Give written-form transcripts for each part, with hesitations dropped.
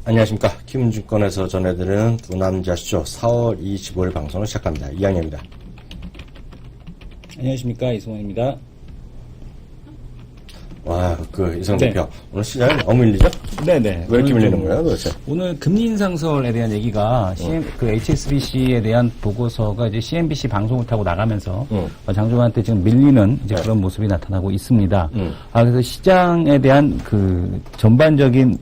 안녕하십니까. 김증권에서 전해드리는 두 남자쇼 4월 25일 방송을 시작합니다. 이양현입니다. 안녕하십니까. 이승원입니다. 와, 이성 대표. 오늘 시장이 너무 밀리죠? 네네. 왜 이렇게 밀리는 거예요, 도대체? 오늘 금리 인상설에 대한 얘기가 HSBC에 대한 보고서가 이제 CNBC 방송을 타고 나가면서 장중한테 지금 밀리는 이제 그런 모습이 나타나고 있습니다. 그래서 시장에 대한 전반적인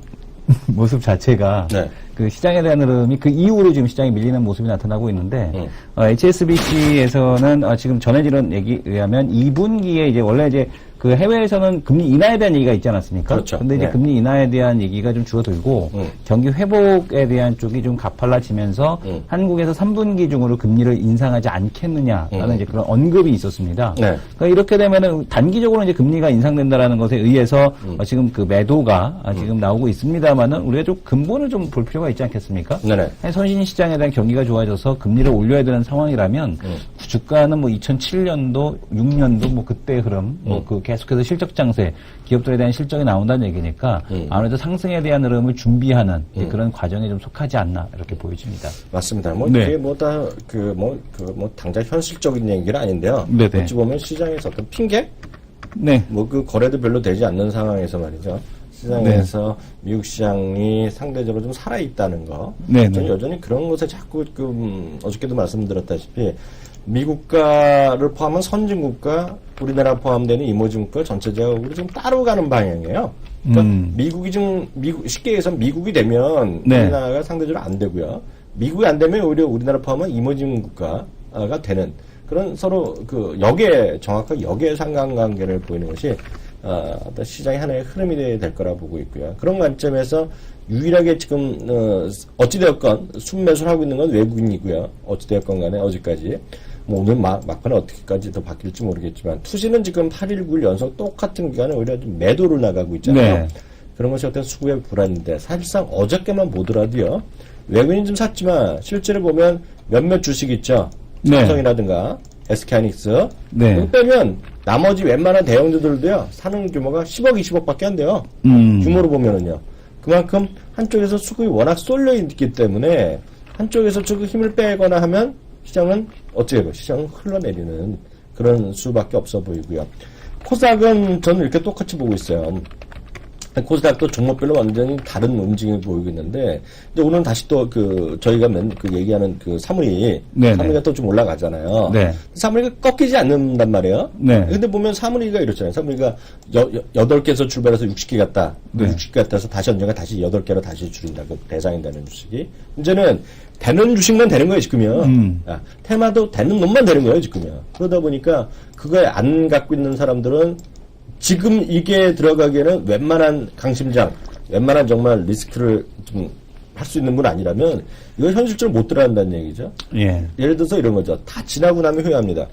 모습 자체가 그 시장에 대한 흐름이 그 이후로 지금 시장이 밀리는 모습이 나타나고 있는데 HSBC에서는 지금 전해지는 얘기에 의하면 2분기에 이제 원래 이제 그 해외에서는 금리 인하에 대한 얘기가 있지 않았습니까? 그렇죠. 근데 이제 금리 인하에 대한 얘기가 좀 줄어들고 경기 회복에 대한 쪽이 좀 가팔라지면서 한국에서 3분기 중으로 금리를 인상하지 않겠느냐라는 이제 그런 언급이 있었습니다. 그러니까 이렇게 되면은 단기적으로 이제 금리가 인상된다라는 것에 의해서 지금 그 매도가 지금 나오고 있습니다만은 우리가 좀 근본을 좀 볼 필요가 있지 않겠습니까? 선신 시장에 대한 경기가 좋아져서 금리를 올려야 되는 상황이라면 주가는 뭐 2007년도, 6년도 뭐 그때 흐름, 계속해서 실적 장세, 기업들에 대한 실적이 나온다는 얘기니까 아무래도 상승에 대한 흐름을 준비하는 그런 과정에 좀 속하지 않나 이렇게 보여집니다. 맞습니다. 이게 당장 현실적인 얘기는 아닌데요. 어찌 보면 시장에서 어떤 핑계? 거래도 별로 되지 않는 상황에서 말이죠. 시장에서 미국 시장이 상대적으로 좀 살아있다는 거. 저는 여전히 그런 것에 자꾸 어저께도 말씀드렸다시피 미국가를 포함한 선진국가, 우리나라 포함되는 이머징국가 전체적으로 좀 따로 가는 방향이에요. 그러니까 쉽게 얘기해서 미국이 되면 우리나라가 상대적으로 안 되고요. 미국이 안 되면 오히려 우리나라 포함한 이머징 국가가 되는 그런 서로 정확하게 역의 상관관계를 보이는 것이 어떤 시장의 하나의 흐름이 될 거라 보고 있고요. 그런 관점에서 유일하게 지금 어찌되었건 순매수를 하고 있는 건 외국인이고요. 어찌되었건 간에 어제까지 오늘 막판에 어떻게까지 더 바뀔지 모르겠지만 투시는 지금 8일, 9일 연속 똑같은 기간에 오히려 좀 매도를 나가고 있잖아요. 그런 것이 어떤 수급의 불안인데 사실상 어저께만 보더라도요. 외국인이 좀 샀지만 실제로 보면 몇몇 주식 있죠. 삼성이라든가 SK하이닉스 빼면 나머지 웬만한 대형주들도요. 사는 규모가 10억, 20억밖에 안 돼요. 규모로 보면은요. 그만큼 한쪽에서 수급이 워낙 쏠려 있기 때문에 한쪽에서 수급 힘을 빼거나 하면 시장은 시장은 흘러내리는 그런 수밖에 없어 보이고요. 코스닥은 저는 이렇게 똑같이 보고 있어요. 코스닥도 종목별로 완전히 다른 움직임을 보이고 있는데, 이제 오늘은 다시 또 저희가 얘기하는 사물이가 또 좀 올라가잖아요. 사물이가 꺾이지 않는단 말이에요. 근데 보면 사물이가 이렇잖아요. 사물이가 8개에서 출발해서 60개 갔다. 60개 갔다 해서 다시 언젠가 다시 8개로 다시 줄인다고 대상이 되는 주식이. 문제는 되는 주식만 되는 거예요, 지금요. 테마도 되는 놈만 되는 거예요, 지금요. 그러다 보니까 그거에 안 갖고 있는 사람들은 지금 이게 들어가기에는 웬만한 강심장, 웬만한 정말 리스크를 좀 할 수 있는 분 아니라면 이거 현실적으로 못 들어간다는 얘기죠. 예를 들어서 이런 거죠. 다 지나고 나면 후회합니다.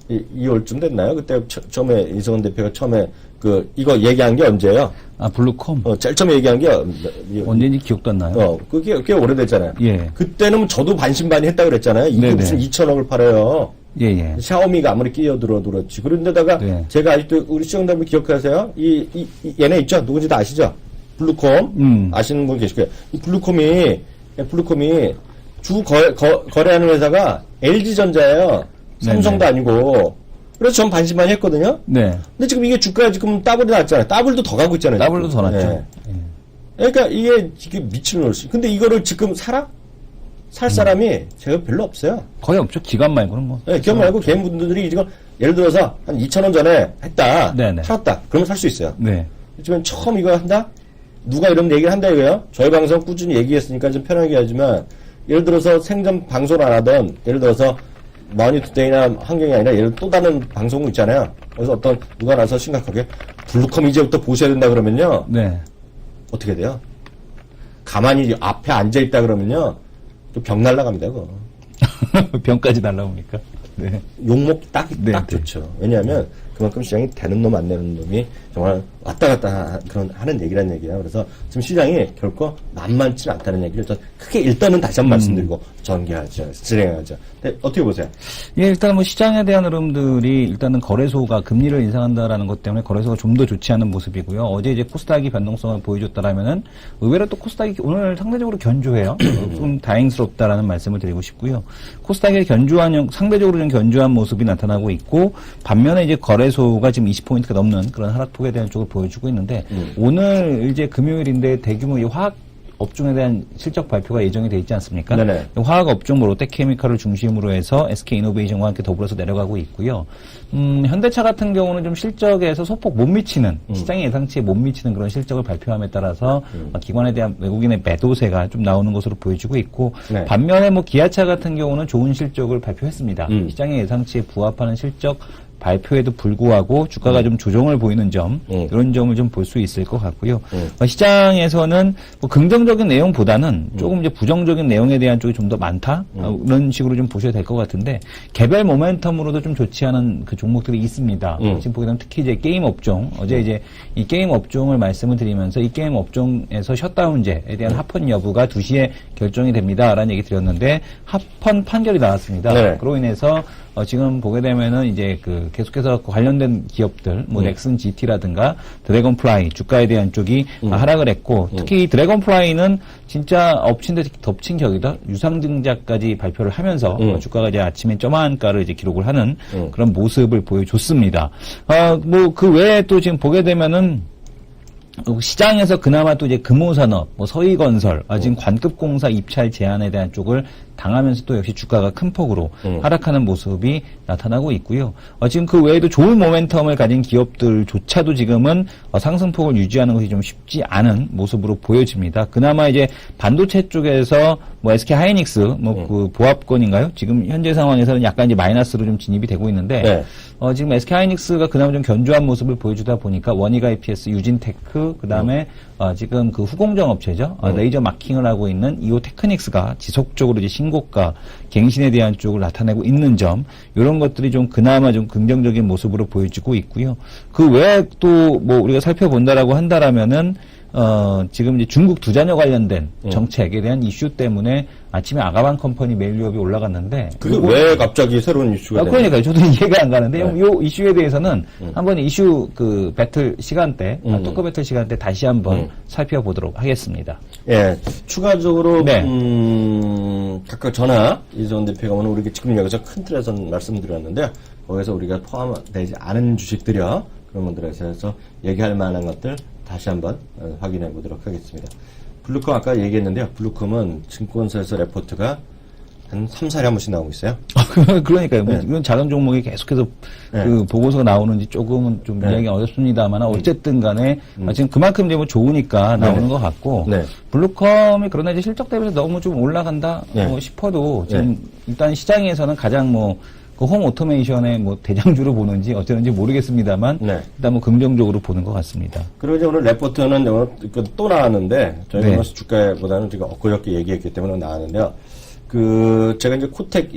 2월쯤 됐나요? 그때 처음에 이성원 대표가 처음에 이거 얘기한 게 언제예요? 블루콤. 제일 처음에 얘기한 게 언제인지 기억도 안 나요. 그게 꽤 오래됐잖아요. 그때는 저도 반신반의 했다고 그랬잖아요. 이게 무슨 2천억을 팔아요. 샤오미가 아무리 끼어들어도 그렇지. 그런데다가 제가 아직도 우리 시청자분 기억하세요? 얘네 있죠? 누군지 다 아시죠? 블루콤. 아시는 분 계실 거예요. 이 블루콤이 주 거래하는 회사가 LG전자예요. 삼성도 아니고. 그래서 전 반신반의 했거든요. 근데 지금 이게 주가가 지금 더블이 났잖아요. 더블도 더 가고 있잖아요. 더블도 더 났죠. 그러니까 이게 미친놈이. 근데 이거를 지금 살 사람이 제가 별로 없어요. 거의 없죠. 기관 말고는 뭐. 기관 말고 개인분들이 지금 예를 들어서 한 2,000원 전에 했다. 팔았다. 그러면 살 수 있어요. 하지만 처음 이거 한다? 누가 이런 얘기를 한다 이거예요? 저희 방송 꾸준히 얘기했으니까 좀 편하게 하지만 예를 들어서 생전 방송을 안 하던 예를 들어서 머니투데이나 환경이 아니라 예를 또 다른 방송국 있잖아요. 그래서 누가 나서 심각하게 블루컴 이제부터 보셔야 된다 그러면요. 어떻게 돼요? 가만히 앞에 앉아있다 그러면요. 병 날라갑니다, 그거. 병까지 날라옵니까? 욕먹기 딱 좋죠. 왜냐하면 그만큼 시장이 되는 놈 안 되는 놈이 정말 왔다 갔다 하는 얘기란 얘기야. 그래서 지금 시장이 결코 만만치 않다는 얘기를 좀 크게 일단은 다시 한번 말씀드리고 전개하죠. 진행하죠. 근데 어떻게 보세요? 예, 일단 뭐 시장에 대한 흐름들이 일단은 거래소가 금리를 인상한다라는 것 때문에 거래소가 좀 더 좋지 않은 모습이고요. 어제 이제 코스닥이 변동성을 보여줬다라면은 의외로 또 코스닥이 오늘 상대적으로 견조해요. 좀 다행스럽다라는 말씀을 드리고 싶고요. 코스닥의 상대적으로 좀 견조한 모습이 나타나고 있고 반면에 이제 거래소가 지금 20포인트가 넘는 그런 하락폭에 대한 쪽을 보여주고 있는데 오늘 이제 금요일인데 대규모 이 화학 업종에 대한 실적 발표가 예정이 돼 있지 않습니까? 네네. 화학 업종, 뭐 롯데케미칼을 중심으로 해서 SK이노베이션과 함께 더불어서 내려가고 있고요. 현대차 같은 경우는 좀 실적에서 소폭 못 미치는 시장의 예상치에 못 미치는 그런 실적을 발표함에 따라서 기관에 대한 외국인의 매도세가 좀 나오는 것으로 보여지고 있고 네. 반면에 뭐 기아차 같은 경우는 좋은 실적을 발표했습니다. 시장의 예상치에 부합하는 실적 발표에도 불구하고 주가가 좀 조정을 보이는 점 이런 점을 좀 볼 수 있을 것 같고요. 시장에서는 뭐 긍정적인 내용보다는 조금 이제 부정적인 내용에 대한 쪽이 좀 더 많다 이런 식으로 좀 보셔야 될 것 같은데 개별 모멘텀으로도 좀 좋지 않은 그 종목들이 있습니다. 지금 보게 되면 특히 이제 게임 업종 어제 이제 이 게임 업종을 말씀을 드리면서 이 게임 업종에서 셧다운제에 대한 합헌 여부가 2시에 결정이 됩니다라는 얘기 드렸는데 합헌 판결이 나왔습니다. 네. 그로 인해서 지금 보게 되면은 이제 계속해서 관련된 기업들, 뭐 넥슨 GT라든가 드래곤플라이 주가에 대한 쪽이 하락을 했고 특히 드래곤플라이는 진짜 엎친 데 덮친 격이다. 유상증자까지 발표를 하면서 주가가 이제 아침에 점한가를 이제 기록을 하는 그런 모습을 보여줬습니다. 뭐 그 외에 또 지금 보게 되면은 시장에서 그나마 또 이제 금호산업, 뭐 서희건설, 지금 관급공사 입찰 제한에 대한 쪽을 당하면서 또 역시 주가가 큰 폭으로 하락하는 모습이 나타나고 있고요. 지금 그 외에도 좋은 모멘텀을 가진 기업들조차도 지금은 상승폭을 유지하는 것이 좀 쉽지 않은 모습으로 보여집니다. 그나마 이제 반도체 쪽에서 뭐 SK 하이닉스, 뭐 그 보합권인가요? 지금 현재 상황에서는 약간 이제 마이너스로 좀 진입이 되고 있는데, 네. 지금 SK 하이닉스가 그나마 좀 견조한 모습을 보여주다 보니까 원익 IPS, 유진테크, 그 다음에 지금 그 후공정 업체죠. 레이저 마킹을 하고 있는 이오 테크닉스가 지속적으로 이제 신고가, 갱신에 대한 쪽을 나타내고 있는 점, 이런 것들이 좀 그나마 좀 긍정적인 모습으로 보여지고 있고요. 그 외에 또 뭐 우리가 살펴본다라고 한다라면은 지금 이제 중국 두자녀 관련된 정책에 대한 이슈 때문에 아침에 아가방 컴퍼니 메일유업이 올라갔는데 그게 왜 갑자기 새로운 이슈가 되나요? 그러니까요. 저도 이해가 안 가는데 요 이슈에 대해서는 한번 이슈 그 배틀 시간대 토크 배틀 시간대 다시 한번 살펴보도록 하겠습니다. 예, 추가적으로 네. 각각 전화 이재원 대표가 오늘 우리 지금 여기서 큰 틀에서 말씀드렸는데 거기서 우리가 포함되지 않은 주식들이요. 그런 분들에 대해서 얘기할 만한 것들 다시 한번 확인해 보도록 하겠습니다. 블루컴 아까 얘기했는데요. 블루컴은 증권사에서 레포트가 한 3, 4일 한 번씩 나오고 있어요. 그러니까요. 네. 이건 작은 종목이 계속해서 네. 그 보고서가 나오는지 조금은 좀 네. 이야기가 어렵습니다만 어쨌든 간에 지금 그만큼 이제 뭐 좋으니까 나오는 것 같고 네. 블루컴이 그러나 이제 실적 대비해서 너무 좀 올라간다 뭐 싶어도 지금 일단 시장에서는 가장 뭐 그 홈 오토메이션의 뭐 대장주로 보는지 어쩌는지 모르겠습니다만 일단 뭐 긍정적으로 보는 것 같습니다. 그리고 이제 오늘 레포트는 또 나왔는데 저희가 주가보다는 지금 엊그저께 얘기했기 때문에 나왔는데요. 제가 이제 코텍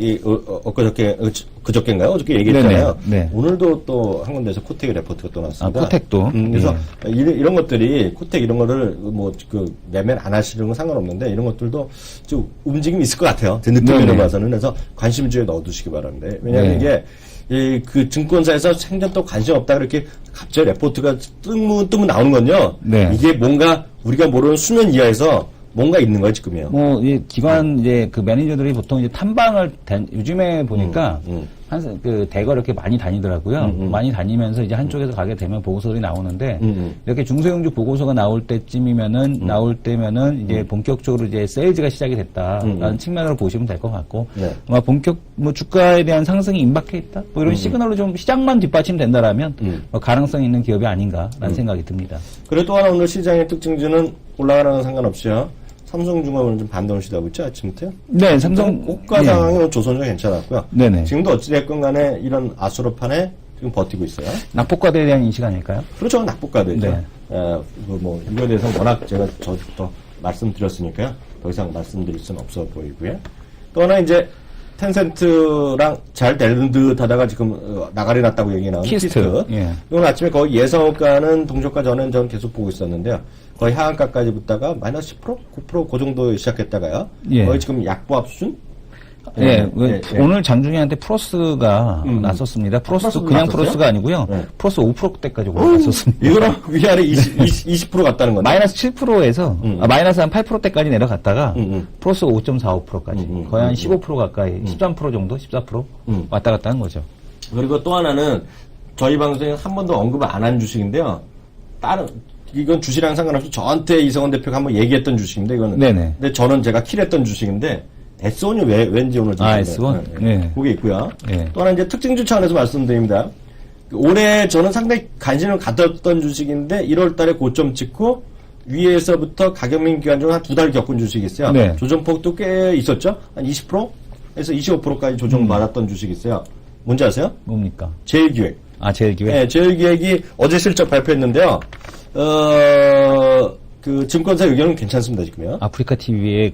그저께인가요? 어저께 얘기했잖아요. 네. 오늘도 또 한 군데에서 코텍의 레포트가 또 나왔습니다. 코텍도. 그래서 이런 것들이 코텍 이런 거를 매매를 안 하시는 건 상관없는데 이런 것들도 좀 움직임이 있을 것 같아요. 제 느낌으로 봐서는. 그래서 관심주에 넣어두시기 바랍니다. 왜냐하면 이게 그 증권사에서 생전 또 관심 없다 그렇게 갑자기 레포트가 뜨문 나오는 건요. 이게 뭔가 우리가 모르는 수면 이하에서 뭔가 있는 거예요, 지금이요. 뭐, 기관, 이제, 그 매니저들이 보통 이제 탐방을, 요즘에 보니까, 대거 이렇게 많이 다니더라고요. 많이 다니면서 이제 한쪽에서 가게 되면 보고서들이 나오는데, 이렇게 중소형주 보고서가 나올 때쯤이면은, 이제 본격적으로 이제 세일즈가 시작이 됐다라는 측면으로 보시면 될 것 같고, 주가에 대한 상승이 임박해 있다? 뭐 이런 시그널로 좀 시장만 뒷받침된다라면, 가능성 있는 기업이 아닌가라는 생각이 듭니다. 그리고 또 하나 오늘 시장의 특징주는 올라가는 건 상관없이요. 삼성중공업은 좀 반등을 시도하고 있죠, 아침부터요? 네, 삼성. 고가 상황은 조선주가 괜찮았고요. 네네. 지금도 어찌됐건 간에 이런 아수로판에 지금 버티고 있어요. 낙폭과대에 대한 인식 아닐까요? 그렇죠, 낙폭과대죠. 네. 이거에 대해서 워낙 제가 저부터 말씀드렸으니까요. 더 이상 말씀드릴 수는 없어 보이고요. 또 하나 이제, 텐센트랑 잘 되는 듯 하다가 지금 나가리 났다고 얘기 나오는 키스트. 예. 오늘 아침에 거의 예상가는 동저가 전 계속 보고 있었는데요. 거의 하한가까지 붙다가 마이너스 10%? 9%? 그 정도 시작했다가요. 예. 거의 지금 약보합 수준? 예, 오늘 장중에한테 프로스가 났었습니다. 프로스, 그냥 났었어요? 프로스가 아니고요. 프로스 5%대까지 올라갔었습니다. 이거는 위아래 20% 갔다는 건데. 마이너스 7%에서, 마이너스 한 8%대까지 내려갔다가, 프로스 5.45%까지. 거의 한 15% 가까이, 13% 정도? 14%? 왔다 갔다 한 거죠. 그리고 또 하나는, 저희 방송에 한 번도 언급을 안 한 주식인데요. 이건 주식이랑 상관없이 저한테 이성원 대표가 한번 얘기했던 주식인데, 이거는. 네네. 근데 저는 제가 킬했던 주식인데, S1이 왠지 오늘 좀. S1? 네. 그게 있고요. 네. 또 하나 이제 특징주 차원에서 말씀드립니다. 올해 저는 상당히 관심을 가졌던 주식인데 1월 달에 고점 찍고 위에서부터 가격민 기간 중 한 2달 겪은 주식이 있어요. 네. 조정폭도 꽤 있었죠? 한 20%에서 25%까지 조정받았던 주식이 있어요. 뭔지 아세요? 뭡니까? 제일기획. 아, 제일기획? 네, 제일기획이 어제 실적 발표했는데요. 그 증권사 의견은 괜찮습니다, 지금요. 아프리카 TV에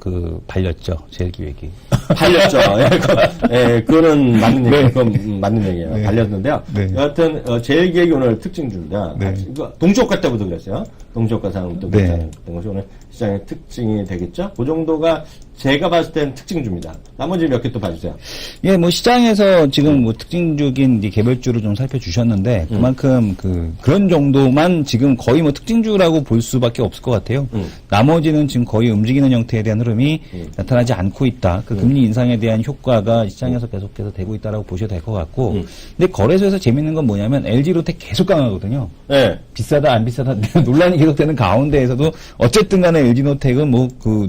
발렸죠, 제일기획이. 발렸죠. 그거는 맞는 얘기예요. 네. 그건 맞는 얘기예요. 네. 발렸는데요. 네. 여하튼, 제일기획이 오늘 특징주입니다. 네. 동시효과 때부터 그랬어요. 동시효과 상황부터 괜찮은 것이 오늘 시장의 특징이 되겠죠. 그 정도가 제가 봤을 땐 특징주입니다. 나머지 몇 개 또 봐주세요. 예, 시장에서 지금 특징주긴 이제 개별주로 좀 살펴주셨는데, 그만큼 그런 정도만 지금 거의 특징주라고 볼 수밖에 없을 것 같아요. 나머지는 지금 거의 움직이는 형태에 대한 흐름이 나타나지 않고 있다. 금리 인상에 대한 효과가 시장에서 계속해서 되고 있다라고 보셔도 될 것 같고, 근데 거래소에서 재밌는 건 뭐냐면 LG로텍 계속 강하거든요. 네. 비싸다 안 비싸다 논란이 계속되는 가운데에서도 어쨌든 간에 LG노텍은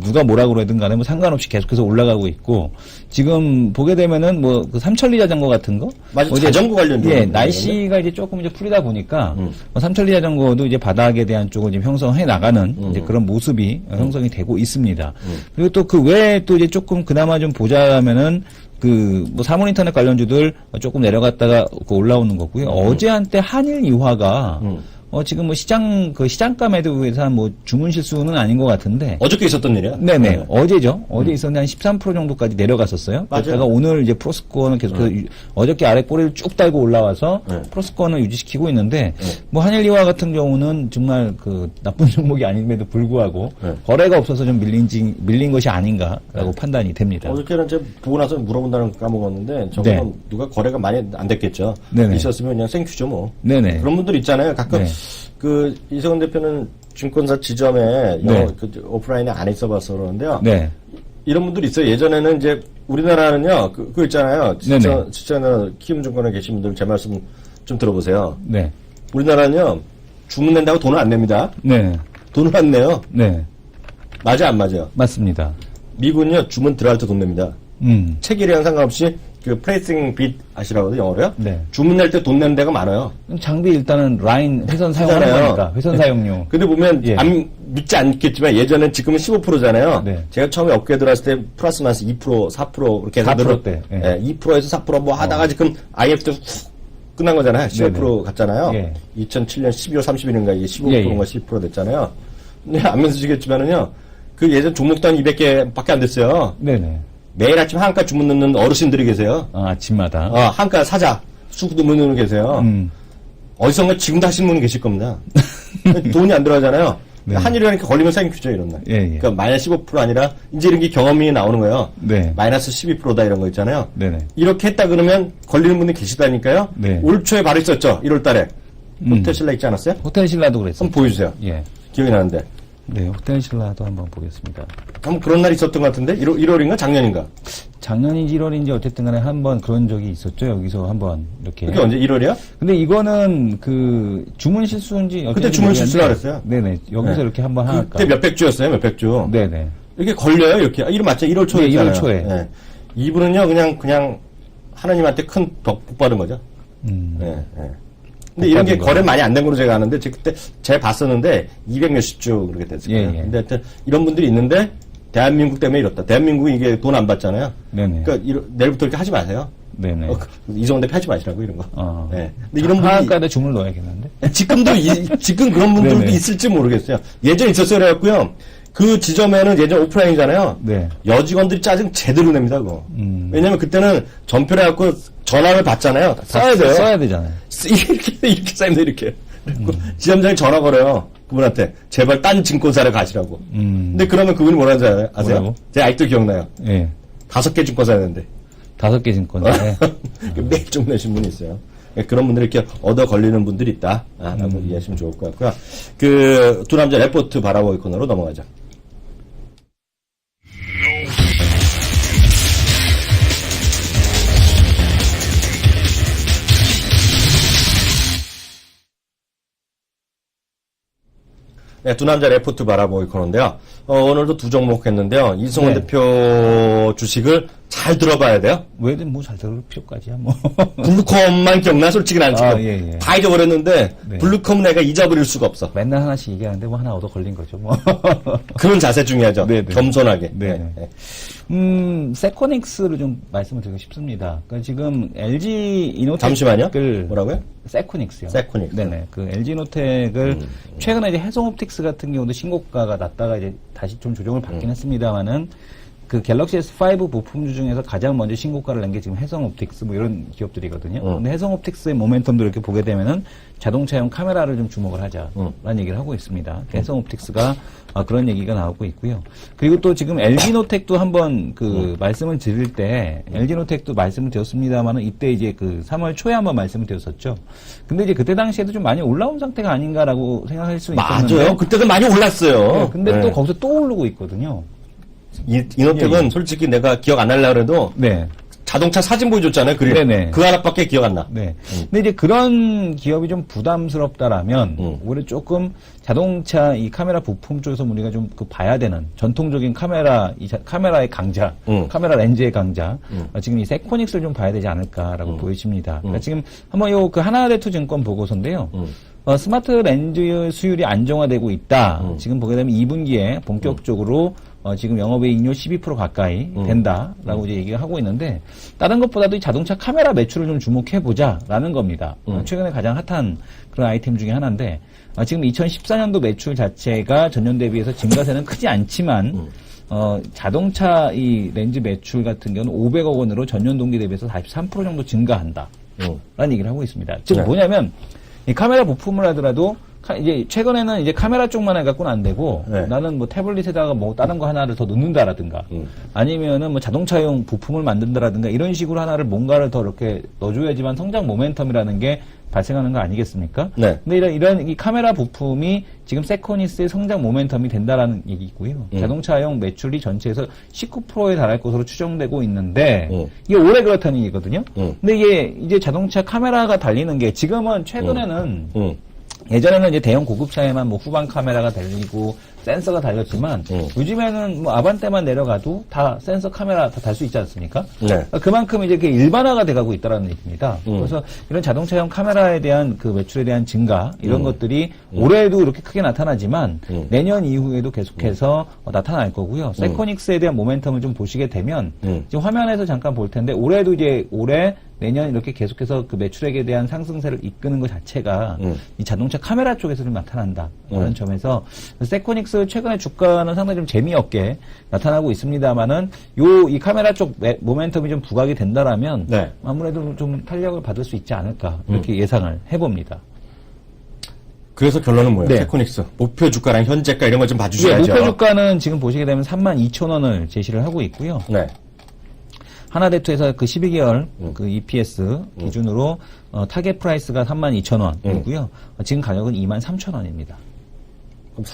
누가 뭐라고 그러든 간에 상관없이 계속해서 올라가고 있고, 지금 보게 되면은 삼천리 자전거 같은 거? 맞아, 자전거 관련. 예, 날씨가 이제 조금 풀리다 보니까, 삼천리 자전거도 이제 바닥에 대한 쪽을 지금 형성해 나가는 이제 그런 모습이 형성이 되고 있습니다. 그리고 또 그 외에 또 이제 조금 그나마 좀 보자면은, 사모인터넷 관련주들 조금 내려갔다가 올라오는 거고요. 어제 한때 한일 이화가, 지금 시장가 매도에서 주문 실수는 아닌 것 같은데. 어저께 있었던 일이야? 네네. 네. 어제죠. 어제 있었는데 한 13% 정도까지 내려갔었어요. 그러다가 오늘 이제 프로스코어는 계속해서 어저께 아래 꼬리를 쭉 달고 올라와서 프로스코어는 유지시키고 있는데, 한일이화 같은 경우는 정말 나쁜 종목이 아님에도 불구하고 거래가 없어서 좀 밀린 것이 아닌가라고 판단이 됩니다. 어저께는 제가 보고 나서 물어본다는 거 까먹었는데, 저거는 누가 거래가 많이 안 됐겠죠. 네네. 있었으면 그냥 생큐죠 뭐. 네네. 그런 분들 있잖아요. 가끔. 이성원 대표는 증권사 지점에 오프라인에 안 있어봐서 그러는데요. 네. 이런 분들 있어요. 예전에는 이제 우리나라는요, 그거 있잖아요. 지점에 키움증권에 계신 분들 제 말씀 좀 들어보세요. 네. 우리나라는요, 주문 낸다고 돈을 안 냅니다. 네. 돈을 안 내요. 네. 맞아, 안 맞아요? 맞습니다. 미국은요, 주문 들어갈 때 돈 냅니다. 체결이랑 상관없이 플레이싱 빗 아시라고요, 영어로요? 네. 주문 낼 때 돈 내는 데가 많아요. 장비 일단은 라인 회선 사용하는 거니까, 회선 사용료. 근데 보면, 믿지 않겠지만, 예전엔 지금은 15%잖아요. 네. 제가 처음에 업계 들어왔을 때 플러스 마이너스 2%, 4% 이렇게 해서 4%대. 2%에서 4% 하다가 지금 IMF 때 훅 끝난 거잖아요. 15% 갔잖아요. 2007년 12월 30일인가 이게 15%인가 10% 됐잖아요. 근데 안 면서지겠지만은요, 예전 종목도 한 200개밖에 안 됐어요. 네네. 매일 아침 한가 주문 넣는 어르신들이 계세요. 아침마다. 한가 사자. 수구도 문 넣는 계세요. 어디선가 지금도 하시는 분이 계실 겁니다. 돈이 안 들어가잖아요. 네. 한일이라니까 걸리면 생큐죠, 이런 날. 그러니까 마이너스 15% 아니라, 이제 이런 게 경험이 나오는 거예요. 네. 마이너스 12%다 이런 거 있잖아요. 네네. 이렇게 했다 그러면 걸리는 분이 계시다니까요. 네. 올 초에 바로 있었죠, 1월 달에. 호텔 신라 있지 않았어요? 호텔 신라도 그랬어요. 한번 보여주세요. 예. 기억이 나는데. 네, 호텔 신라도 한번 보겠습니다. 한번 그런 날이 있었던 것 같은데? 1월인가? 작년인가? 작년인지 1월인지 어쨌든 간에 한번 그런 적이 있었죠. 여기서 한번 이렇게. 그게 언제? 1월이야? 근데 이거는 주문 실수인지. 그때 주문 실수라 그랬어요. 네네. 여기서 이렇게 한번 하니까. 그때 몇백 주였어요, 몇백 주. 네네. 이렇게 걸려요, 이렇게. 이름 맞죠? 1월 초에. 네, 1월 초에. 네. 이분은요, 그냥 하나님한테 큰 복 받은 거죠. 네. 근데 이런 게 거래 많이 안 된 걸로 제가 아는데, 그때 제가 봤었는데, 200 몇십 주 그렇게 됐을 거예요. 근데 하여튼, 이런 분들이 있는데, 대한민국 때문에 이렇다. 대한민국이 이게 돈 안 받잖아요. 네네. 그러니까, 내일부터 이렇게 하지 마세요. 네네. 이성원 대표 하지 마시라고, 이런 거. 네. 근데 이런 분들이. 하한가에 주문을 넣어야겠는데? 지금 그런 분들도 있을지 모르겠어요. 예전에 있었어요. 그래갖고요. 그 지점에는 예전 오프라인이잖아요. 네. 여직원들이 짜증 제대로 냅니다, 그거. 왜냐면 그때는 전표를 해갖고 전화를 받잖아요. 써야 돼요. 써야 되잖아요. 이렇게 쌓입니다, 이렇게. 지점장이 전화 걸어요. 그분한테. 제발 딴 증권사를 가시라고. 근데 그러면 그분이 뭐라는지 아세요? 뭐라고? 제가 아직도 기억나요. 예. 5개 증권사였는데. 5개 증권사에. 매일 좀 내신 분이 있어요. 그런 분들이 이렇게 얻어 걸리는 분들이 있다. 라고 이해하시면 좋을 것 같고요. 그, 두 남자 레포트 바라보기 코너로 넘어가죠. 네, 두 남자 레포트 바라보기 코너인데요. 오늘도 두 종목 했는데요. 이승원 네. 대표 주식을 잘 들어봐야 돼요. 왜든 뭐 잘 들을 필요까지야, 뭐. 블루컴만 기억나? 솔직히 난 지금. 예. 다 잊어버렸는데, 네. 블루컴 내가 잊어버릴 수가 없어. 맨날 하나씩 얘기하는데 뭐 하나 얻어 걸린 거죠, 뭐. 그런 자세 중요하죠. 네네. 겸손하게. 네. 세코닉스를 좀 말씀을 드리고 싶습니다. 그러니까 지금 LG 이노텍을 잠시만요. 뭐라고요? 세코닉스요. 세코닉스. 네네. 그 LG 이노텍을 최근에 이제 해성옵틱스 같은 경우도 신고가가 났다가 이제 다시 좀 조정을 받긴 했습니다만은 그 갤럭시 S5 부품주 중에서 가장 먼저 신고가를 낸 게 지금 해성옵틱스 뭐 이런 기업들이거든요. 근데 해성옵틱스의 모멘텀도 이렇게 보게 되면은 자동차용 카메라를 좀 주목을 하자라는 얘기를 하고 있습니다. 해성옵틱스가 그런 얘기가 나오고 있고요. 그리고 또 지금 LG노텍도 한번 그 말씀을 드릴 때 LG노텍도 말씀을 드렸습니다만은 이때 이제 그 3월 초에 한번 말씀을 드렸었죠. 근데 이제 그때 당시에도 좀 많이 올라온 상태가 아닌가라고 생각할 수 있었는데. 맞아요. 그때도 많이 올랐어요. 네, 근데 또 거기서 또 오르고 있거든요. 이노텍은 솔직히 내가 기억 안 하려고 해도 네. 자동차 사진 보여줬잖아요. 그래. 네네. 그 하나밖에 기억 안 나. 네. 근데 이제 그런 기업이 좀 부담스럽다라면 오히려 조금 자동차 이 카메라 부품 쪽에서 우리가 좀 그 봐야 되는 전통적인 카메라 카메라의 강자, 카메라 렌즈의 강자. 지금 이 세코닉스를 좀 봐야 되지 않을까라고 보여집니다. 그러니까 지금 한번 요 그 하나대투증권 보고서인데요. 스마트 렌즈 수율이 안정화되고 있다. 지금 보게 되면 2분기에 본격적으로 지금 영업이익률 12% 가까이 된다라고 이제 얘기를 하고 있는데 다른 것보다도 이 자동차 카메라 매출을 좀 주목해보자라는 겁니다. 최근에 가장 핫한 그런 아이템 중에 하나인데 지금 2014년도 매출 자체가 전년 대비해서 증가세는 크지 않지만 자동차 이 렌즈 매출 같은 경우는 500억 원으로 전년 동기 대비해서 43% 정도 증가한다라는 얘기를 하고 있습니다. 즉 네. 뭐냐면 이 카메라 부품을 하더라도 이제 최근에는 이제 카메라 쪽만 해갖고는 안 되고 네. 나는 뭐 태블릿에다가 뭐 다른 거 하나를 더 넣는다라든가 아니면은 뭐 자동차용 부품을 만든다라든가 이런 식으로 하나를 뭔가를 더 이렇게 넣어줘야지만 성장 모멘텀이라는 게 발생하는 거 아니겠습니까? 네. 근데 이런 이 카메라 부품이 지금 세코닉스의 성장 모멘텀이 된다라는 얘기고요. 자동차용 매출이 전체에서 19%에 달할 것으로 추정되고 있는데 이게 올해 그렇다는 얘기거든요. 근데 이게 이제 자동차 카메라가 달리는 게 지금은 최근에는 예전에는 이제 대형 고급차에만 뭐 후방 카메라가 달리고 센서가 달렸지만 요즘에는 뭐 아반떼만 내려가도 다 센서 카메라 다 달 수 있지 않습니까? 네. 그만큼 이제 일반화가 돼가고 있다라는 얘기입니다. 그래서 이런 자동차용 카메라에 대한 그 매출에 대한 증가 이런 것들이 올해도 이렇게 크게 나타나지만 내년 이후에도 계속해서 나타날 거고요. 세코닉스에 대한 모멘텀을 좀 보시게 되면 지금 화면에서 잠깐 볼 텐데 올해도 이제 올해 내년 이렇게 계속해서 그 매출액에 대한 상승세를 이끄는 것 자체가 이 자동차 카메라 쪽에서 좀 나타난다라는 점에서 세코닉스 최근에 주가는 상당히 좀 재미없게 나타나고 있습니다만은 이 카메라 쪽 모멘텀이 좀 부각이 된다라면 네. 아무래도 좀 탄력을 받을 수 있지 않을까 이렇게 예상을 해봅니다. 그래서 결론은 뭐예요? 네. 세코닉스 목표 주가랑 현재가 이런 거 좀 네, 봐주셔야죠. 목표 주가는 지금 보시게 되면 32,000원을 제시를 하고 있고요. 네. 하나대투에서 그 12개월 그 EPS 기준으로 타겟 프라이스가 32,000원이고요. 지금 가격은 23,000원입니다. 그럼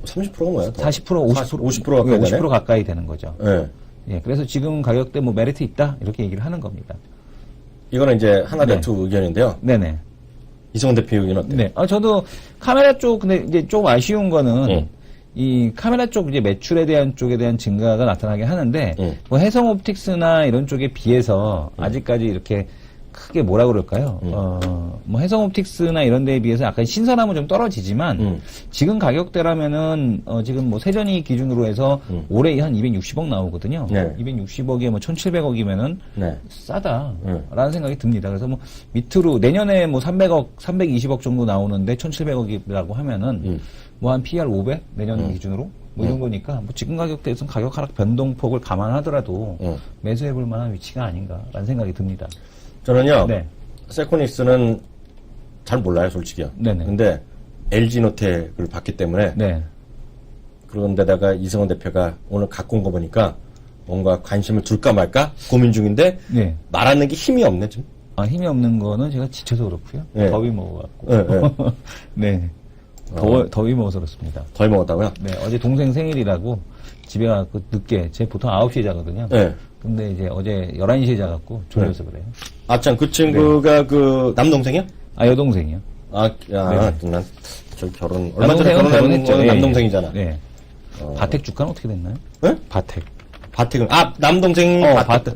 30%가 뭐야? 40%, 50% 가까이 50% 가까이 되는 거죠. 네. 예, 그래서 지금 가격대 뭐 메리트 있다 이렇게 얘기를 하는 겁니다. 이거는 이제 하나대투 의견인데요. 네네. 이승원 대표 의견 어때요? 네. 저도 카메라 쪽 근데 이제 좀 아쉬운 거는 이 카메라 쪽 이제 매출에 대한 쪽에 대한 증가가 나타나게 하는데 뭐 해성옵틱스나 이런 쪽에 비해서 아직까지 이렇게 크게 뭐라 그럴까요? 뭐 해성옵틱스나 이런 데에 비해서 약간 신선함은 좀 떨어지지만 지금 가격대라면은 지금 뭐 세전이 기준으로 해서 올해 한 260억 나오거든요. 네. 260억에 뭐 1,700억이면은 네. 싸다라는 생각이 듭니다. 그래서 뭐 밑으로 내년에 뭐 300억, 320억 정도 나오는데 1,700억이라고 하면은 뭐 한 PR 500 내년 기준으로 뭐 이런 거니까 뭐 지금 가격대에서는 가격 하락 변동폭을 감안하더라도 매수해볼 만한 위치가 아닌가라는 생각이 듭니다. 저는요. 네. 세코닉스는 잘 몰라요, 솔직히요. 네네. 근데 LG노텍을 봤기 때문에 네. 그런데다가 이승원 대표가 오늘 갖고 온 거 보니까 뭔가 관심을 둘까 말까 고민 중인데 네. 말하는 게 힘이 없네 좀. 아, 힘이 없는 거는 제가 지쳐서 그렇고요. 네. 더위 먹어갖고. 네. 네. 더위 먹어서 그렇습니다. 더위 먹었다고요? 네. 어제 동생 생일이라고 집에 가서 늦게, 제 보통 9시에 자거든요. 네. 근데 이제 어제 11시에 자갖고 졸려서 그래요. 아, 참, 그 친구가 네. 그 남동생이요? 아, 여동생이요. 아, 야, 네. 난 저 얼마 전에 결혼했죠. 남동생이잖아. 네. 바텍 주가는 어떻게 됐나요? 네? 바텍은 남동생이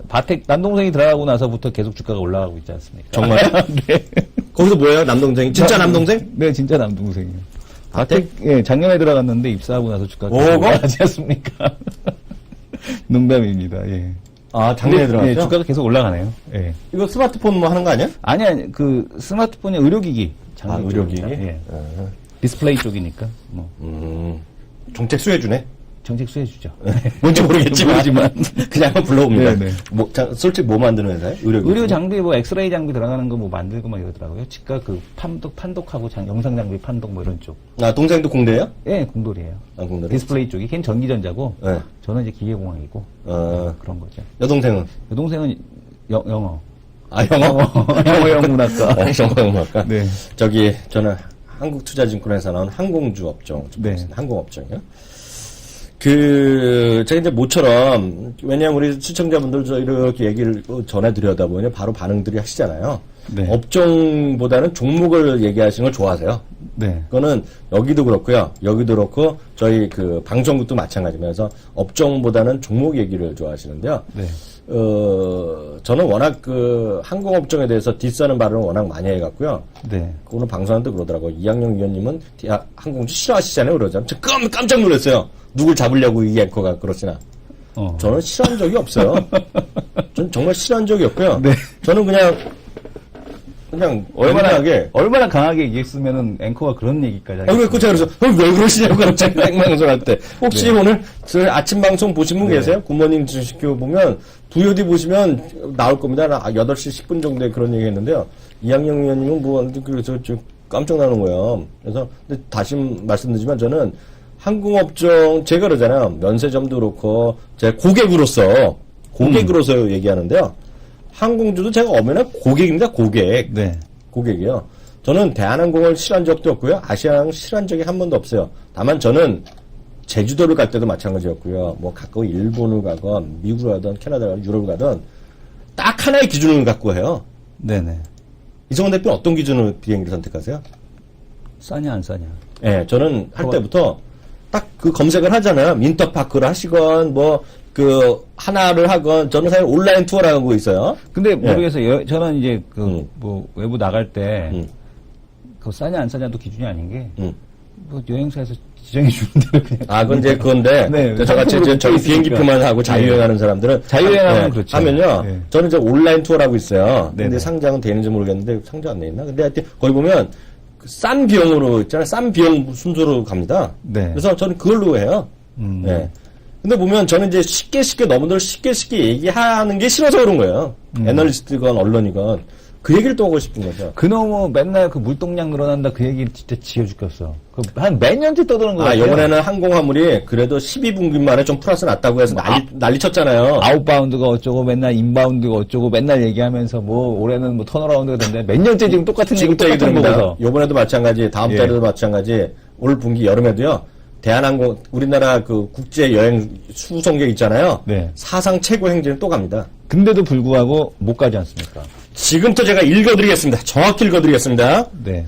바텍 남동생이 들어가고 나서부터 계속 주가가 올라가고 있지 않습니까? 정말요? 네. 거기서 뭐예요? 남동생? 진짜 남동생? 네, 진짜 남동생이요. 바텍? 예, 작년에 들어갔는데 입사하고 나서 주가가 올라가지 않습니까? 농담입니다. 예. 아, 작년에 들어갔죠? 예, 주가가 계속 올라가네요. 예. 이거 스마트폰 뭐 하는 거 아니야? 아니, 그 스마트폰이 의료기기. 아, 의료기기? 예. 디스플레이 쪽이니까. 뭐. 정책 수혜주네. 정책 수혜주죠. 뭔지 모르겠지만 그냥 한번 불러봅니다. 뭐, 솔직히 뭐 만드는 회사예요? 의료 장비, 뭐 엑스레이 장비 들어가는 거 뭐 만들고 막 이러더라고요. 치과 그 판독하고 영상 장비 판독 뭐 이런 쪽. 아, 동생도 공대예요? 네, 공돌이에요. 아, 공돌이. 디스플레이 쪽이 걔는 전기전자고, 네. 저는 이제 기계공학이고 그런 거죠. 여동생은? 여동생은 영어. 아, 영어? 영어영문학과. 영어영문학과. 네. 저기 저는 한국투자증권에서 나온 항공주 업종, 네. 항공업종이요. 제가 이제 모처럼, 왜냐면 우리 시청자분들 이렇게 얘기를 전해드려다 보니 바로 반응들이 하시잖아요. 네. 업종보다는 종목을 얘기하시는 걸 좋아하세요. 네. 그거는 여기도 그렇고요. 여기도 그렇고, 저희 그 방송국도 마찬가지면서 업종보다는 종목 얘기를 좋아하시는데요. 네. 저는 워낙 그 항공업종에 대해서 디스하는 발언을 워낙 많이 해갖고요. 네. 오늘 방송하는데 그러더라고요. 이학용 위원님은 항공주 싫어하시잖아요. 그러잖아요. 저 깜짝 놀랐어요. 누굴 잡으려고 이 앵커가 그러시나. 저는 싫어한 적이 없어요. 전 정말 싫어한 적이 없고요. 네. 저는 그냥 얼마나 강하게 얘기했으면은 앵커가 그런 얘기까지 하겠어요. 왜 그래서 왜 그러시냐고 갑자기 생방송할 때 혹시 네. 오늘 아침 방송 보신 분 네. 계세요? 굿모닝 주식교 보면 VOD 보시면 나올 겁니다. 8시 10분 정도에 그런 얘기 했는데요. 이학영 의원님은 뭐 그래서 좀 깜짝 나는 거예요. 그래서 근데 다시 말씀드리지만 저는 항공업종 제가 그러잖아요. 면세점도 그렇고 제 고객으로서 얘기하는데요. 항공주도 제가 엄연한 고객입니다. 고객. 네. 고객이요. 저는 대한항공을 싫어한 적도 없고요. 아시아항 싫어한 적이 한 번도 없어요. 다만 저는 제주도를 갈 때도 마찬가지였고요. 뭐 가까운 일본을 가건 미국을 가든 캐나다를 가든 유럽을 가든 딱 하나의 기준을 갖고 해요. 네네. 이성원 대표는 어떤 기준으로 비행기를 선택하세요? 싸냐 안 싸냐? 네. 저는 할 때부터 딱 그 검색을 하잖아요. 인터파크를 하시건 하나를 하건, 저는 사실 온라인 투어를 하고 있어요. 근데 모르겠어요. 저는 이제 뭐 외부 나갈 때, 그거 싸냐 안 싸냐도 기준이 아닌 게, 뭐 여행사에서 지정해 주는 대로 그냥. 아, 그건 이제 그건데, 네, 저같이 저희 비행기표만 하고 자유여행하는 사람들은. 자유여행하면 그렇죠. 하면요. 네. 저는 이제 온라인 투어를 하고 있어요. 네네. 근데 상장은 되는지 모르겠는데, 상장 안 돼 있나? 근데 하여튼, 거기 보면, 싼 비용으로 있잖아요. 싼 비용 순서로 갑니다. 네. 그래서 저는 그걸로 해요. 네. 근데 보면 저는 이제 쉽게 너무들 쉽게 얘기하는 게 싫어서 그런 거예요. 애널리스트건 언론이건 그 얘기를 또 하고 싶은 거죠. 그놈의 맨날 그 물동량 늘어난다 그 얘기 진짜 지어 죽겠어. 한 몇 년째 떠드는 거예요. 이번에는 항공화물이 그래도 12분기 만에 좀 플러스 났다고 해서 난리 쳤잖아요. 아웃바운드가 어쩌고 맨날 인바운드가 어쩌고 맨날 얘기하면서 뭐 올해는 뭐 턴어라운드가 된대. 몇 년째 지금 똑같은 얘기 들립니다. 이번에도 마찬가지, 다음 달에도 마찬가지, 올 분기 여름에도요. 대한항공 우리나라 그 국제 여행 수송객 있잖아요. 네. 사상 최고 행진을 또 갑니다. 근데도 불구하고 못 가지 않습니까? 지금부터 제가 읽어드리겠습니다. 정확히 읽어드리겠습니다. 네.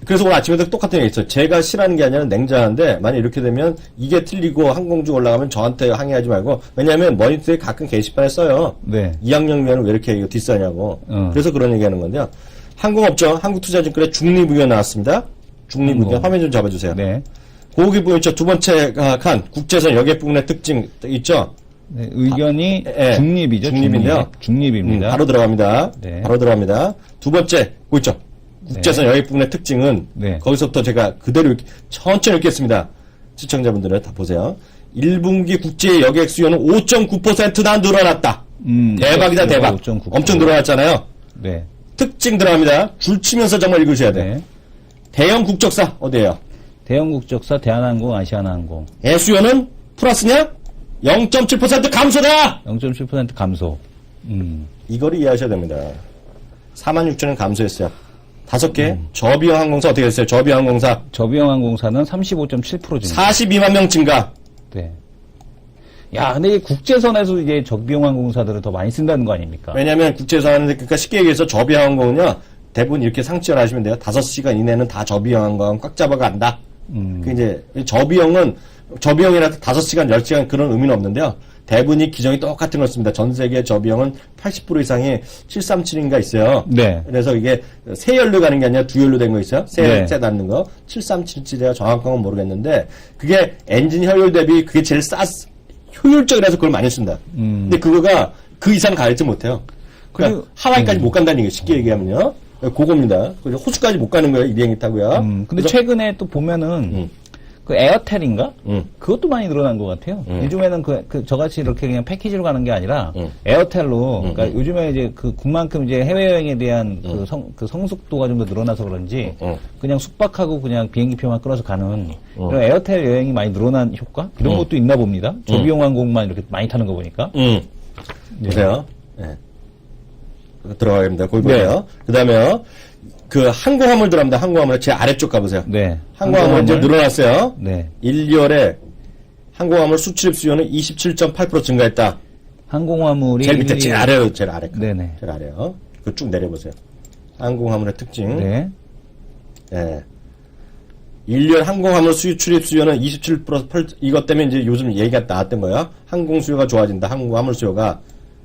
그래서 오늘 아침에도 똑같은 얘기 있어요. 제가 싫어하는 게 아니라 냉정한데 만약 이렇게 되면 이게 틀리고 항공주 올라가면 저한테 항의하지 말고 왜냐하면 머니터에 가끔 게시판에 써요. 네. 이학영 위원은 왜 이렇게 디스하냐고. 그래서 그런 얘기하는 건데요. 항공업종 한국투자증권의 중립의견 나왔습니다. 중립의견 화면 좀 잡아주세요. 네. 거기 보이죠? 두 번째 칸 국제선 여객 부분의 특징 있죠? 네, 의견이 중립이죠. 중립인데요. 중립입니다. 바로 들어갑니다. 네. 바로 들어갑니다. 두 번째 보이죠? 국제선 여객 부분의 특징은 거기서부터 제가 그대로 천천히 읽겠습니다. 시청자분들은 다 보세요. 1분기 국제 여객 수요는 5.9%나 늘어났다. 대박이다, 대박. 5.9%. 엄청 늘어났잖아요. 네. 특징 들어갑니다. 줄치면서 정말 읽으셔야 돼. 네. 대형 국적사 어디에요? 대형 국적사 대한항공, 아시아나항공. 수요는 플러스냐? 0.7% 감소다! 0.7% 감소. 이거를 이해하셔야 됩니다. 46,000원 감소했어요. 5개. 저비용 항공사 어떻게 됐어요? 저비용 항공사. 저비용 항공사는 35.7% 증가. 42만 명 증가. 네. 야, 근데 이 국제선에서 이제 저비용 항공사들을 더 많이 쓴다는 거 아닙니까? 왜냐면 국제선 하는데, 그러니까 쉽게 얘기해서 저비용 항공은요, 대부분 이렇게 상치를 하시면 돼요. 5시간 이내는 다 저비용 항공 꽉 잡아간다. 그 이제, 저비용이라도 5시간, 10시간 그런 의미는 없는데요. 대부분이 기종이 똑같은 걸 씁니다. 전 세계 저비용은 80% 이상이 737인가 있어요. 네. 그래서 이게 세 열로 가는 게 아니라 두 열로 된 거 있어요. 네. 세 닿는 거. 7377이라 정확한 건 모르겠는데, 그게 엔진 효율 대비 그게 제일 효율적이라서 그걸 많이 쓴다. 근데 그거가 그 이상 가지 못해요. 그러니까 하와이까지 못 간다는 얘기예요. 쉽게 얘기하면요. 그겁니다. 호주까지 못 가는 거예요. 이 비행기 타고요. 근데 최근에 또 보면은 그 에어텔인가? 그것도 많이 늘어난 것 같아요. 요즘에는 저같이 이렇게 그냥 패키지로 가는 게 아니라 에어텔로, 그러니까 요즘에 이제 그만큼 이제 해외여행에 대한 그 성숙도가 좀 더 늘어나서 그런지 그냥 숙박하고 그냥 비행기표만 끊어서 가는 이런 에어텔 여행이 많이 늘어난 효과? 이런 것도 있나 봅니다. 저비용 항공만 이렇게 많이 타는 거 보니까. 보세요. 네. 들어가겠습니다. 거기 보세요. 그 다음에요. 그 항공화물 들어갑니다. 항공화물 제 아래쪽 가보세요. 네. 항공화물 이제 늘어났어요. 네. 1, 2월에 항공화물 수출입 수요는 27.8% 증가했다. 항공화물이 제일 밑에 제일 아래요. 제일 아래. 네네. 제일 아래요. 그 쭉 내려보세요. 항공화물의 특징. 네. 네. 1년 항공화물 수출입 수요는 27% 이것 때문에 이제 요즘 얘기가 나왔던 거예요. 항공 수요가 좋아진다. 항공화물 수요가.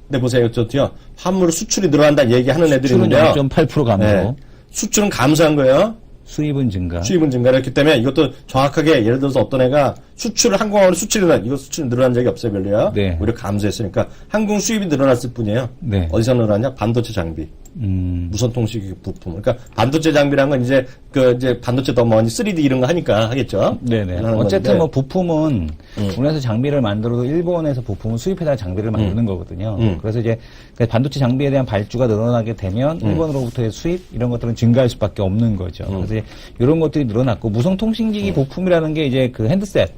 근데 보세요. 저도요. 화물 수출이 늘어난다는 얘기하는 애들이 있는데요. 수출은 0.8% 감소. 네. 수출은 감소한 거예요. 수입은 증가. 수입은 증가했기 때문에 이것도 정확하게 예를 들어서 어떤 애가 수출을 항공화물 수출이 이거 수출이 늘어난 적이 없어요. 별로요. 네. 오히려 감소했으니까 항공 수입이 늘어났을 뿐이에요. 네. 어디서 늘어났냐? 반도체 장비. 무선통신 부품. 그러니까 반도체 장비란 건 이제 이제 반도체 더 많이 3D 이런 거 하니까 하겠죠. 네네. 어쨌든 뭐 부품은 우리나라에서 장비를 만들어도 일본에서 부품은 수입해다 장비를 만드는 거거든요. 그래서 이제 반도체 장비에 대한 발주가 늘어나게 되면 일본으로부터의 수입 이런 것들은 증가할 수밖에 없는 거죠. 그래서 이런 것들이 늘어났고 무선통신기기 부품이라는 게 이제 그 핸드셋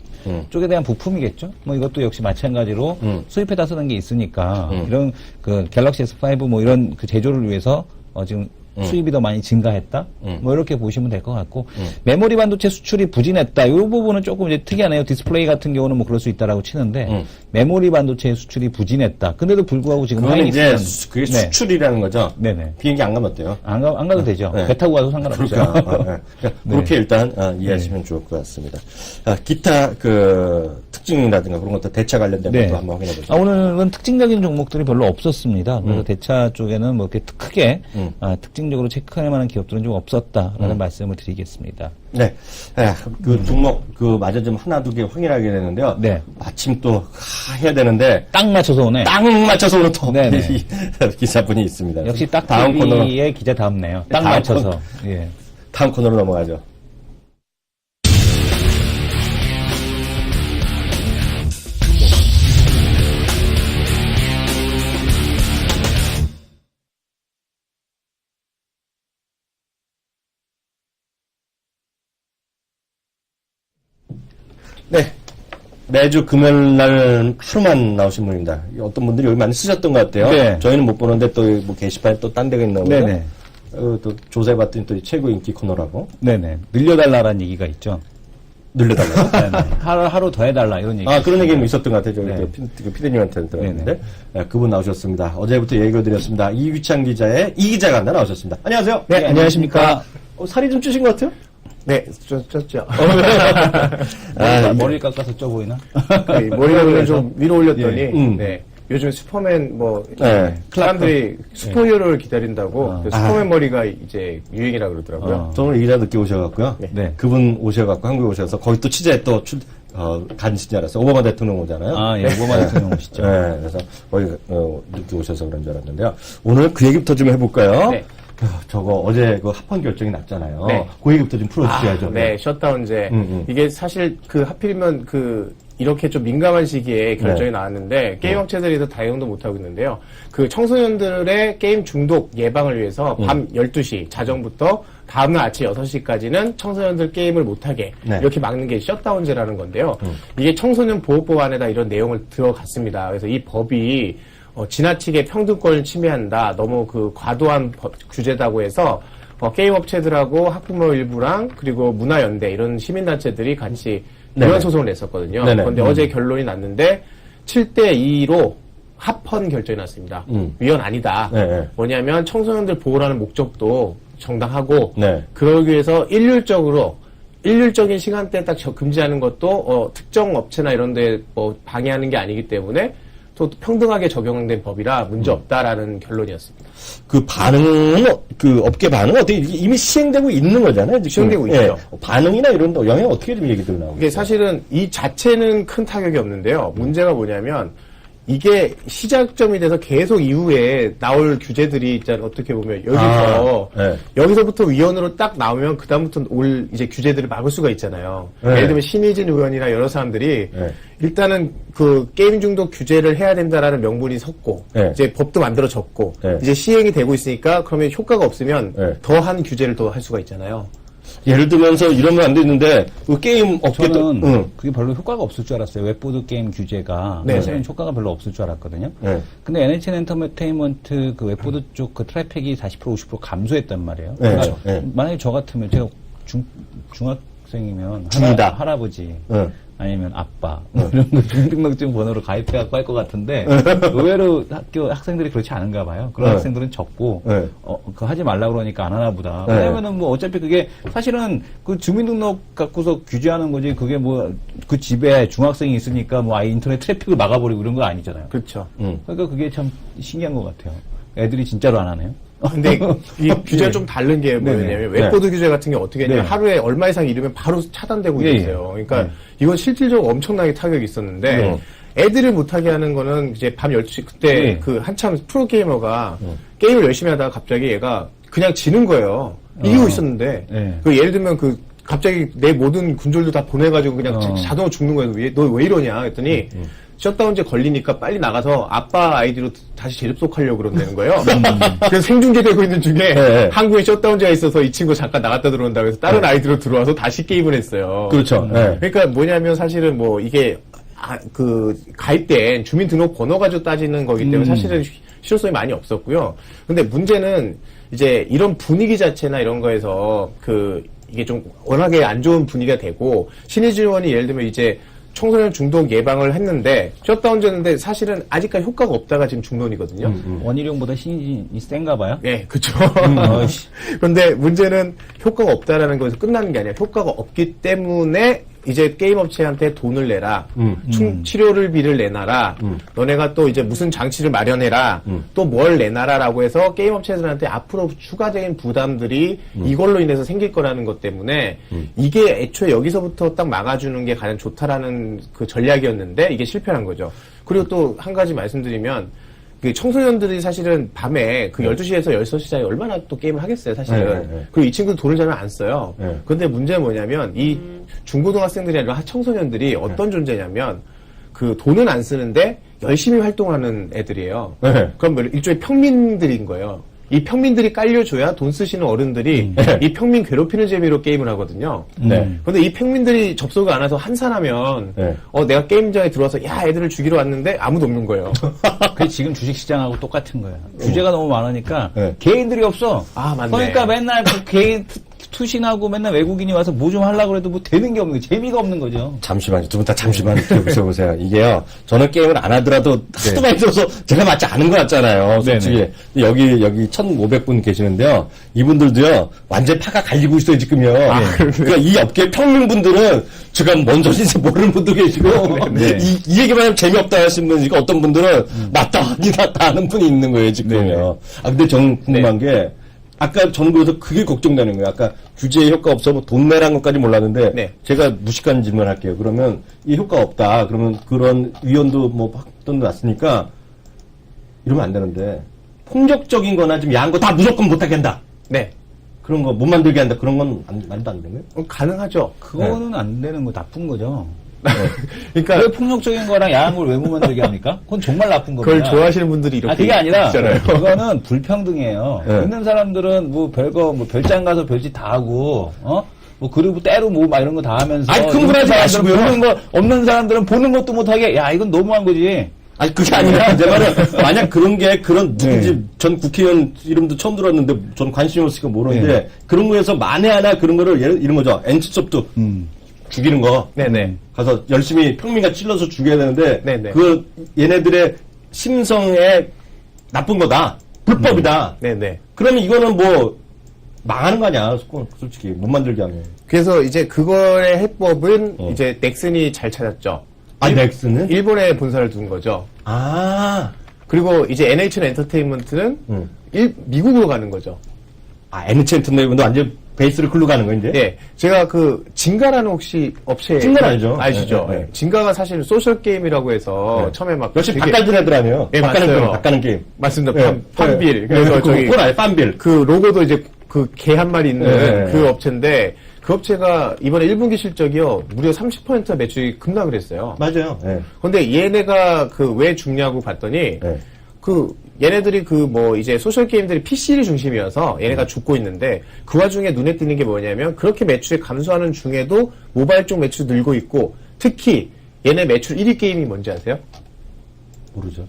쪽에 대한 부품이겠죠. 뭐 이것도 역시 마찬가지로 수입해다 쓰는 게 있으니까 이런 그 갤럭시 S5 뭐 이런 그 제조를 위해서 지금 수입이 더 많이 증가했다. 뭐 이렇게 보시면 될 것 같고 메모리 반도체 수출이 부진했다. 이 부분은 조금 이제 특이하네요. 디스플레이 같은 경우는 뭐 그럴 수 있다라고 치는데 메모리 반도체 수출이 부진했다. 근데도 불구하고 지금 그건 이제 그게 수출이라는 거죠. 네네. 비행기 안 가면 어때요? 안 가도 되죠. 네. 배 타고 가도 상관없죠. 그러니까 그렇게 일단 이해하시면 좋을 것 같습니다. 기타 그 특징이라든가 그런 것도 대차 관련된 것도 한번 확인해 보죠. 오늘은 특징적인 종목들이 별로 없었습니다. 그래서 대차 쪽에는 뭐 이렇게 크게 특징적으로 체크할 만한 기업들은 좀 없었다라는 말씀을 드리겠습니다. 네. 그 종목 마저 좀 하나 두 개 확인하게 되는데요. 네. 마침 또 해야 되는데 딱 맞춰서 오네. 딱 맞춰서 오는 또 네네. 기사분이 있습니다. 역시 딱 다음 TV의 기자 다음네요. 딱 다음 맞춰서. 예. 다음 코너로 넘어가죠. 네. 매주 금요일 날 하루만 나오신 분입니다. 어떤 분들이 여기 많이 쓰셨던 것 같아요. 네. 저희는 못 보는데 또 뭐 게시판에 또 딴 데가 있나 보죠. 네네. 또 조사해봤더니 또 최고 인기 코너라고. 네네. 늘려달라라는 얘기가 있죠. 늘려달라고? 네네. 하루 더 해달라 이런 얘기. 그런 얘기는 있었던 것 같아요. 저기 네. 피디님한테 들었는데. 그분 나오셨습니다. 어제부터 얘기해드렸습니다. 이휘창 기자의 이 기자가 나오셨습니다. 안녕하세요. 네, 안녕하십니까. 살이 좀 찌신 것 같아요? 네, 쪘죠. 머리를 깎아서 쪄 보이나? 네, 머리를 좀 위로 올렸더니, 네. 요즘 슈퍼맨 사람들이 슈퍼히어로를 기다린다고 슈퍼맨 머리가 이제 유행이라고 그러더라고요. 저는 이 기자 늦게 오셔갖고요. 네. 그분 오셔갖고 한국에 오셔서 거기 또 취재 또 간신 줄 알았어요. 오바마 대통령 오잖아요. 예, 오바마 대통령 오시죠. 네, 그래서 거기 늦게 오셔서 그런 줄 알았는데요. 오늘 그 얘기부터 좀 해볼까요? 네. 저거 어제 그 합헌 결정이 났잖아요. 네. 그 얘기부터 좀 풀어주셔야죠. 네, 셧다운제. 이게 사실 그 하필이면 이렇게 좀 민감한 시기에 결정이 나왔는데 게임 업체들이 더 대응도 못하고 있는데요. 그 청소년들의 게임 중독 예방을 위해서 밤 12시 자정부터 다음날 아침 6시까지는 청소년들 게임을 못하게 이렇게 막는 게 셧다운제라는 건데요. 이게 청소년 보호법 안에다 이런 내용을 들어갔습니다. 그래서 이 법이 지나치게 평등권을 침해한다. 너무 과도한 규제다고 해서 게임 업체들하고 학부모 일부랑 그리고 문화연대 이런 시민단체들이 같이 위헌 소송을 냈었거든요. 그런데 어제 결론이 났는데 7대2로 합헌 결정이 났습니다. 위헌 아니다. 뭐냐면 청소년들 보호라는 목적도 정당하고 그러기 위해서 일률적인 시간대에 딱 금지하는 것도 특정 업체나 이런 데 방해하는 게 아니기 때문에 또 평등하게 적용된 법이라 문제 없다라는 결론이었습니다. 그 반응은, 업계 반응은 어떻게, 이미 시행되고 있는 거잖아요, 지금. 시행되고 있죠. 반응이나 이런 영향 어떻게 좀 얘기들 나오고. 이게 사실은 이 자체는 큰 타격이 없는데요. 문제가 뭐냐면, 이게 시작점이 돼서 계속 이후에 나올 규제들이 있잖아요. 어떻게 보면 여기서부터 위헌으로 딱 나오면 그다음부터 올 이제 규제들을 막을 수가 있잖아요. 예를 들면 신의진 의원이나 여러 사람들이 일단은 게임 중독 규제를 해야 된다라는 명분이 섰고 이제 법도 만들어졌고 이제 시행이 되고 있으니까 그러면 효과가 없으면 더한 규제를 더 할 수가 있잖아요. 예를 들면서 이러면 안 되는데 그 게임 업계도 저는 그게 별로 효과가 없을 줄 알았어요. 웹보드 게임 규제가 사실은 효과가 별로 없을 줄 알았거든요. 근데 NHN 엔터테인먼트 웹보드 쪽 트래픽이 40% 50% 감소했단 말이에요. 그러니까 만약에 저 같으면 제가 중학생이면 할아버지 아니면 아빠 이런 거 주민등록증 번호로 가입해갖고 할 것 같은데 의외로 학생들이 그렇지 않은가 봐요. 그런 학생들은 적고 그거 하지 말라 그러니까 안 하나 보다. 왜냐면은 어차피 그게 사실은 그 주민등록 갖고서 규제하는 거지 그게 그 집에 중학생이 있으니까 인터넷 트래픽을 막아버리고 이런 거 아니잖아요. 그렇죠. 그러니까 그게 참 신기한 것 같아요. 애들이 진짜로 안 하네요. 근데 이 규제가 좀 다른 게 뭐냐면 웹보드 규제 같은 게 어떻게 했냐면 하루에 얼마 이상 이르면 바로 차단되고 있어요. 그러니까 이건 실질적으로 엄청나게 타격이 있었는데 애들을 못하게 하는 거는 이제 밤 12시 그때 한참 프로게이머가 게임을 열심히 하다가 갑자기 얘가 그냥 지는 거예요. 이기고 있었는데 예를 들면 갑자기 내 모든 군졸도 다 보내가지고 그냥 자동으로 죽는 거예요. 너 왜 이러냐 했더니 셧다운제 걸리니까 빨리 나가서 아빠 아이디로 다시 재접속하려고 그런다는 거예요. 그래서 생중계되고 있는 중에 한국에 셧다운제가 있어서 이 친구 잠깐 나갔다 들어온다고 해서 다른 아이디로 들어와서 다시 게임을 했어요. 그렇죠. 그러니까 뭐냐면 사실은 이게 가입된 주민등록 번호 가지고 따지는 거기 때문에 사실은 실효성이 많이 없었고요. 근데 문제는 이제 이런 분위기 자체나 이런 거에서 이게 좀 워낙에 안 좋은 분위기가 되고 신의진 의원이 예를 들면 이제 청소년 중독 예방을 했는데 셧다운제인데 사실은 아직까지 효과가 없다가 지금 중론이거든요. 원희룡보다 신의진이 센가 봐요? 네, 그렇죠. 그런데 문제는 효과가 없다라는 것에서 끝나는 게 아니라 효과가 없기 때문에 이제 게임 업체한테 돈을 내라. 치료비를 내놔라. 너네가 또 이제 무슨 장치를 마련해라. 또 뭘 내놔라라고 해서 게임 업체들한테 앞으로 추가적인 부담들이 이걸로 인해서 생길 거라는 것 때문에 이게 애초에 여기서부터 딱 막아주는 게 가장 좋다라는 전략이었는데 이게 실패한 거죠. 그리고 또 한 가지 말씀드리면 청소년들이 사실은 밤에 12시에서 6시 사이에 얼마나 또 게임을 하겠어요, 사실은. 그리고 이 친구들 돈을 잘 안 써요. 그런데 문제는 뭐냐면, 이 중고등학생들이 아니라 청소년들이 어떤 존재냐면, 돈은 안 쓰는데 열심히 활동하는 애들이에요. 그럼 일종의 평민들인 거예요. 이 평민들이 깔려줘야 돈 쓰시는 어른들이 이 평민 괴롭히는 재미로 게임을 하거든요. 근데 이 평민들이 접속을 안 해서 한산하면 내가 게임장에 들어와서 애들을 죽이러 왔는데 아무도 없는 거예요. 그게 지금 주식시장하고 똑같은 거예요. 규제가 너무 많으니까 개인들이 없어. 맞네. 그러니까 맨날 개인 투신하고 맨날 외국인이 와서 뭐 좀 하려고 해도 되는 게 없는 거죠. 재미가 없는 거죠. 잠시만요. 두 분 다 잠시만 보세요. 이게요. 저는 게임을 안 하더라도 하도 많이 들어서 제가 맞지 않은 것 같잖아요. 솔직히. 여기 1,500분 계시는데요. 이분들도요. 완전 파가 갈리고 있어요, 지금요. 그러니까 이 업계 평민분들은 제가 뭔 소리인지 모르는 분도 계시고 이 얘기만 하면 재미없다 하시는 분이 있고 어떤 분들은 맞다 하는 분이 있는 거예요, 지금요. 근데 저는 궁금한 게 아까 저는 그래서 그게 걱정되는 거예요. 아까 규제에 효과 없어 돈 내라는 것까지 몰랐는데 제가 무식한 질문을 할게요. 그러면 이 효과 없다. 그러면 그런 위헌도 확정도 났으니까 이러면 안 되는데 폭력적인 거나 좀 야한 거 다 무조건 못하게 한다. 네. 그런 거 못 만들게 한다. 그런 건 말도 안 되나요? 가능하죠. 그거는 안 되는 거 나쁜 거죠. 그러니까 왜 폭력적인 거랑 야한 걸 왜 못 만들게 합니까? 그건 정말 나쁜 겁니다. 그걸 좋아하시는 분들이 이렇게 그게 아니라 있잖아요. 그거는 불평등이에요. 있는 사람들은 뭐 별거 뭐 별장 가서 별짓 다 하고 뭐 그리고 때로 뭐 막 이런 거 다 하면서 아니 흥분하지 마시고요. 보는 거 없는 사람들은 보는 것도 못하게 야 이건 너무한 거지. 아니 그게 아니라 내 말은 만약 그런 게 그런 누군지 전 국회의원 이름도 처음 들었는데 전 관심이 없으니까 모르는데 그런 거에서 만에 하나 그런 거를 이런 거죠. NC소프트 죽이는 거. 네네. 가서 열심히 평민가 찔러서 죽여야 되는데 네네. 그 얘네들의 심성에 나쁜 거다. 불법이다. 네네. 그러면 이거는 뭐 망하는 거 아니야. 솔직히 못 만들게 하면. 그래서 이제 그거의 해법은 이제 넥슨이 잘 찾았죠. 아 넥슨은? 일본에 본사를 둔 거죠. 아. 그리고 이제 NH 엔터테인먼트는 미국으로 가는 거죠. 아 NH 엔터테인먼트 완전 베이스를 글로 가는 거 이제? 예. 제가 그 진가라는 혹시 업체 진가 알죠? 아시죠? 네. 진가가 사실 소셜 게임이라고 해서 처음에 막 역시 바꿔준 애들 아니에요? 예, 바꿔는 맞아요. 게임, 바꿔는 게임. 맞습니다. 판빌. 그래서 저기 그건 아예 빤빌. 그 로고도 이제 그 개 한 마리 있는 네. 그 업체인데 그 업체가 이번에 1분기 실적이요 무려 30% 매출이 급락을 했어요. 맞아요. 네. 근데 얘네가 그 왜 죽냐고 봤더니 그 얘네들이 그 뭐 이제 소셜 게임들이 PC를 중심이어서 얘네가 죽고 있는데 그 와중에 눈에 띄는 게 뭐냐면 그렇게 매출이 감소하는 중에도 모바일 쪽 매출이 늘고 있고 특히 얘네 매출 1위 게임이 뭔지 아세요? 모르죠.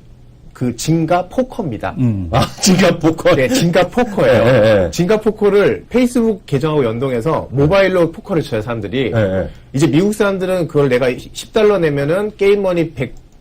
그 진가 포커입니다. 아, 진가 포커? 네, 진가 포커예요. 네. 진가 포커를 페이스북 계정하고 연동해서 모바일로 포커를 쳐요, 사람들이. 네. 이제 미국 사람들은 그걸 내가 $10 내면은 게임머니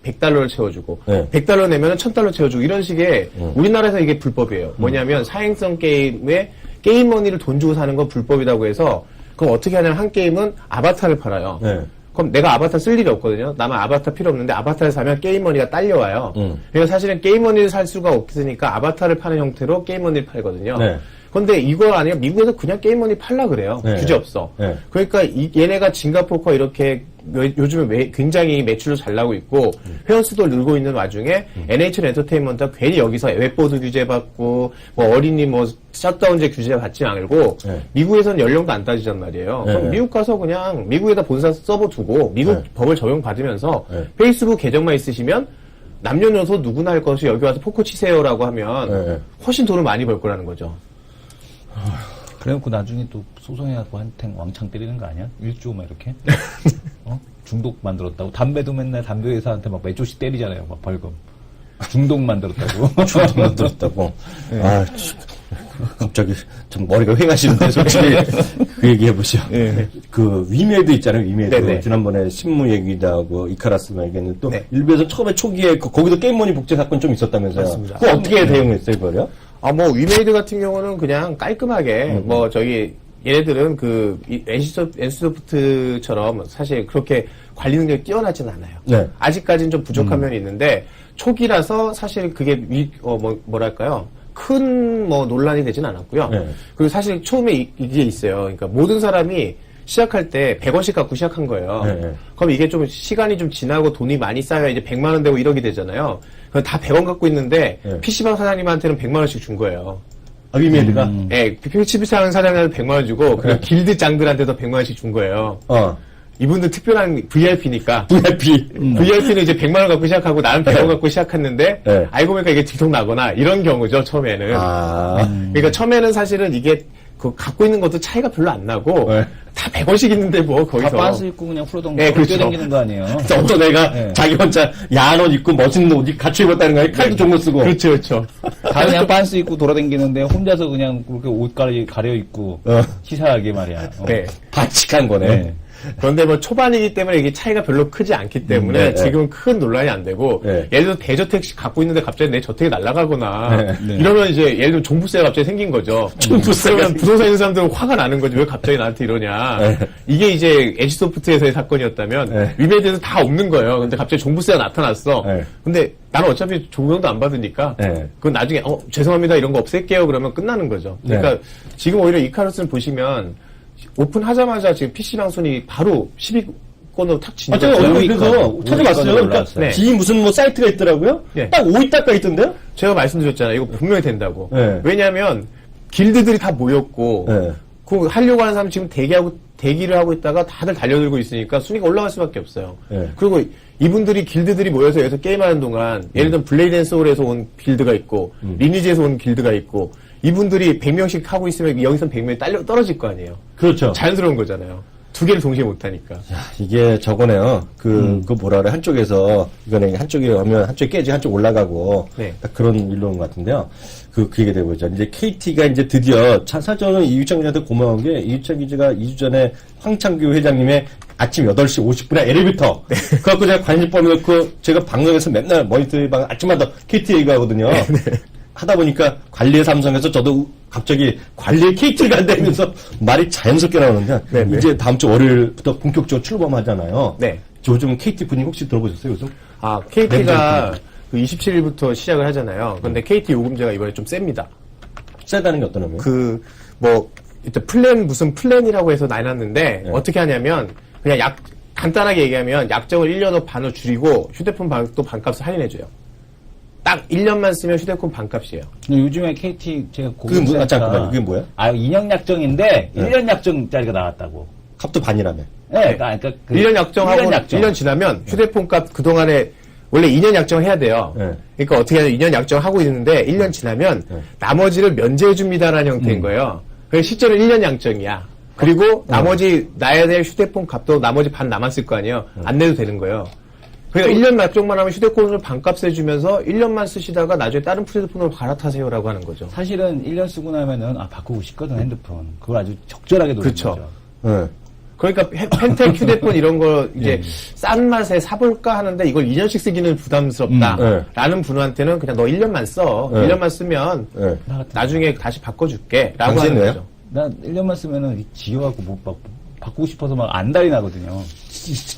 100달러를 채워주고, 네. 100달러 내면은 $1000 채워주고, 이런 식의, 우리나라에서 이게 불법이에요. 뭐냐면, 사행성 게임에 게임머니를 돈 주고 사는 건 불법이라고 해서, 그럼 어떻게 하냐면, 한 게임은 아바타를 팔아요. 네. 그럼 내가 아바타 쓸 일이 없거든요. 나만 아바타 필요 없는데 아바타를 사면 게임머니가 딸려와요. 그래서 사실은 게임머니를 살 수가 없으니까 아바타를 파는 형태로 게임머니를 팔거든요. 네. 근데 이거 아니라 미국에서 그냥 게임머니 팔라 그래요. 네. 규제 없어. 네. 그러니까 얘네가 진가포커 이렇게 요즘에 굉장히 매출도 잘 나고 있고 회원수도 늘고 있는 와중에 NH 엔터테인먼트가 괜히 여기서 웹보드 규제 받고 뭐 어린이 뭐 셧다운제 규제 받지 말고 미국에서는 연령도 안 따지단 말이에요. 그럼 미국 가서 그냥 미국에다 본사 서버 두고 미국 법을 적용받으면서 페이스북 계정만 있으시면 남녀노소 누구나 할 것이 여기 와서 포커 치세요라고 하면 훨씬 돈을 많이 벌 거라는 거죠. 그래갖고 나중에 또 소송해갖고 한탱 왕창 때리는 거 아니야? 1조 막 이렇게? 중독 만들었다고. 담배도 맨날 담배 회사한테 막 몇 조씩 때리잖아요. 막 벌금. 중독 만들었다고. 중독 만들었다고. 네. 아, 갑자기 좀 머리가 휑하시는데 솔직히 그 얘기 해보시죠. 네. 그 위메드 있잖아요. 위메드. 네네. 지난번에 신무 얘기도 하고 이카라스만 얘기했는데 또 일부에서 처음에 초기에 거기도 게임머니 복제 사건 좀 있었다면서요. 맞습니다. 그거 어떻게 대응했어요, 그거요? 뭐, 위메이드 같은 경우는 그냥 깔끔하게, 뭐, 얘네들은 NC소프트처럼 사실 그렇게 관리 능력이 뛰어나진 않아요. 네. 아직까지는 좀 부족한 면이 있는데, 초기라서 사실 그게 뭐랄까요. 큰 논란이 되진 않았고요. 네. 그리고 사실 처음에 이게 있어요. 그러니까 모든 사람이 시작할 때 100원씩 갖고 시작한 거예요. 네. 그럼 이게 좀 시간이 좀 지나고 돈이 많이 쌓여야 이제 100만 원 되고 1억이 되잖아요. 그럼 다 100원 갖고 있는데 PC방 사장님한테는 100만 원씩 준 거예요. 아, 위메드가? 네, PC방 사장님한테 100만 원 주고 그리고 길드 장들한테도 100만 원씩 준 거예요. 이분들 특별한 VIP니까. VIP는 이제 100만 원 갖고 시작하고 나는 100원 갖고 시작했는데 알고 보니까 이게 들통나거나 이런 경우죠, 처음에는. 그러니까 처음에는 사실은 이게 그 갖고 있는 것도 차이가 별로 안 나고 다 100원씩 있는데 뭐 거기서 다 빤스 입고 그냥 풀어던 거 그렇죠. 뛰어다니는 거 아니에요? 어떤 애가 자기 혼자 야한 옷 입고 멋있는 옷 갖춰 입었다는 거예요. 칼도 좋은 거 쓰고. 그렇죠. 다 그냥 빤스 입고 돌아다니는데 혼자서 그냥 그렇게 옷 가려 입고 치사하게 말이야. 네. 반칙한 거네. 그런데 뭐 초반이기 때문에 이게 차이가 별로 크지 않기 때문에 지금은 큰 논란이 안 되고 예를 들어 대저택 갖고 있는데 갑자기 내 저택이 날아가거나 이러면 이제 예를 들어 종부세가 갑자기 생긴 거죠. 그러면 부동산 있는 사람들은 화가 나는 거지. 왜 갑자기 나한테 이러냐. 이게 이제 NC소프트에서의 사건이었다면 위메이드에서 다 없는 거예요. 근데 갑자기 종부세가 나타났어. 근데 나는 어차피 조명도 안 받으니까 그건 나중에 죄송합니다 이런 거 없앨게요 그러면 끝나는 거죠. 그러니까 지금 오히려 이카루스를 보시면 오픈하자마자 지금 PC방 순위 바로 10위권으로 탁 진입했어요. 제가 얼굴 그래서 찾아봤어요. 그러니까 이 무슨 뭐 사이트가 있더라고요. 딱 5위 닦아 있던데요? 제가 말씀드렸잖아요. 이거 분명히 된다고. 왜냐하면 길드들이 다 모였고 네. 그 하려고 하는 사람 지금 대기를 하고 있다가 다들 달려들고 있으니까 순위가 올라갈 수밖에 없어요. 네. 그리고 이분들이 길드들이 모여서 여기서 게임하는 동안 예를 들면 블레이드 앤 소울에서 온 길드가 있고 리니지에서 온 길드가 있고 이분들이 100명씩 하고 있으면 여기선 100명이 떨어질 거 아니에요. 그렇죠. 자연스러운 거잖아요. 두 개를 동시에 못 하니까. 야, 이게 저거네요. 그 뭐라 그래. 한쪽에서, 이거는 한쪽에 오면 한쪽에 깨지, 한쪽 올라가고. 네. 딱 그런 일로인 것 같은데요. 그 얘기 되고 있죠. 이제 KT가 이제 드디어, 사실 저는 이유찬 기자한테 고마운 게, 이유찬 기자가 2주 전에 황창규 회장님의 아침 8시 50분에 엘리베이터. 네. 그래갖고 제가 관심 뽑아놓고, 제가 방송에서 맨날 모니터링 아침마다 KT 얘기하거든요. 네. 하다 보니까 관리의 삼성에서 저도 갑자기 관리의 KT를 간다 하면서 말이 자연스럽게 나오는데 네네. 이제 다음 주 월요일부터 본격적으로 출범하잖아요. 네. 요즘 KT 분위기 혹시 들어보셨어요, 요즘? 아, KT가 그 27일부터 시작을 하잖아요. 근데 KT 요금제가 이번에 좀 셉니다. 세다는 게 어떤 의미예요? 일단 무슨 플랜이라고 해서 나눴는데 네. 어떻게 하냐면 그냥 간단하게 얘기하면 약정을 1년 반으로 줄이고 휴대폰 또 반값을 할인해줘요. 딱 1년만 쓰면 휴대폰 반값이에요. 요즘에 KT 제가 그게 그게 뭐야? 2년 약정인데 1년 약정짜리가 나왔다고. 값도 반이라며. 네, 그러니까 1년 약정하고 1년 지나면 휴대폰 값 그동안에 원래 2년 약정해야 돼요. 네. 그러니까 어떻게 하냐면 2년 약정하고 있는데 1년 지나면 나머지를 면제해줍니다라는 형태인 거예요. 그래서 실제로 1년 약정이야. 그리고 나머지 나야 될 휴대폰 값도 나머지 반 남았을 거 아니에요. 안 내도 되는 거예요. 그러니까 1년 약정만 하면 휴대폰을 반값 해주면서 1년만 쓰시다가 나중에 다른 휴대폰으로 갈아타세요라고 하는 거죠. 사실은 1년 쓰고 나면은 바꾸고 싶거든 핸드폰. 그걸 아주 적절하게 노리는 거죠. 네. 그러니까 펜텍 휴대폰 이런 거 이제 싼 맛에 사볼까 하는데 이걸 2년씩 쓰기는 부담스럽다라는 분한테는 그냥 너 1년만 써. 1년만 쓰면 나중에 다시 바꿔줄게 라고 하는 거죠. 나 1년만 쓰면은 지겨워갖고 못 바꾸고 싶어서 막 안달이 나거든요.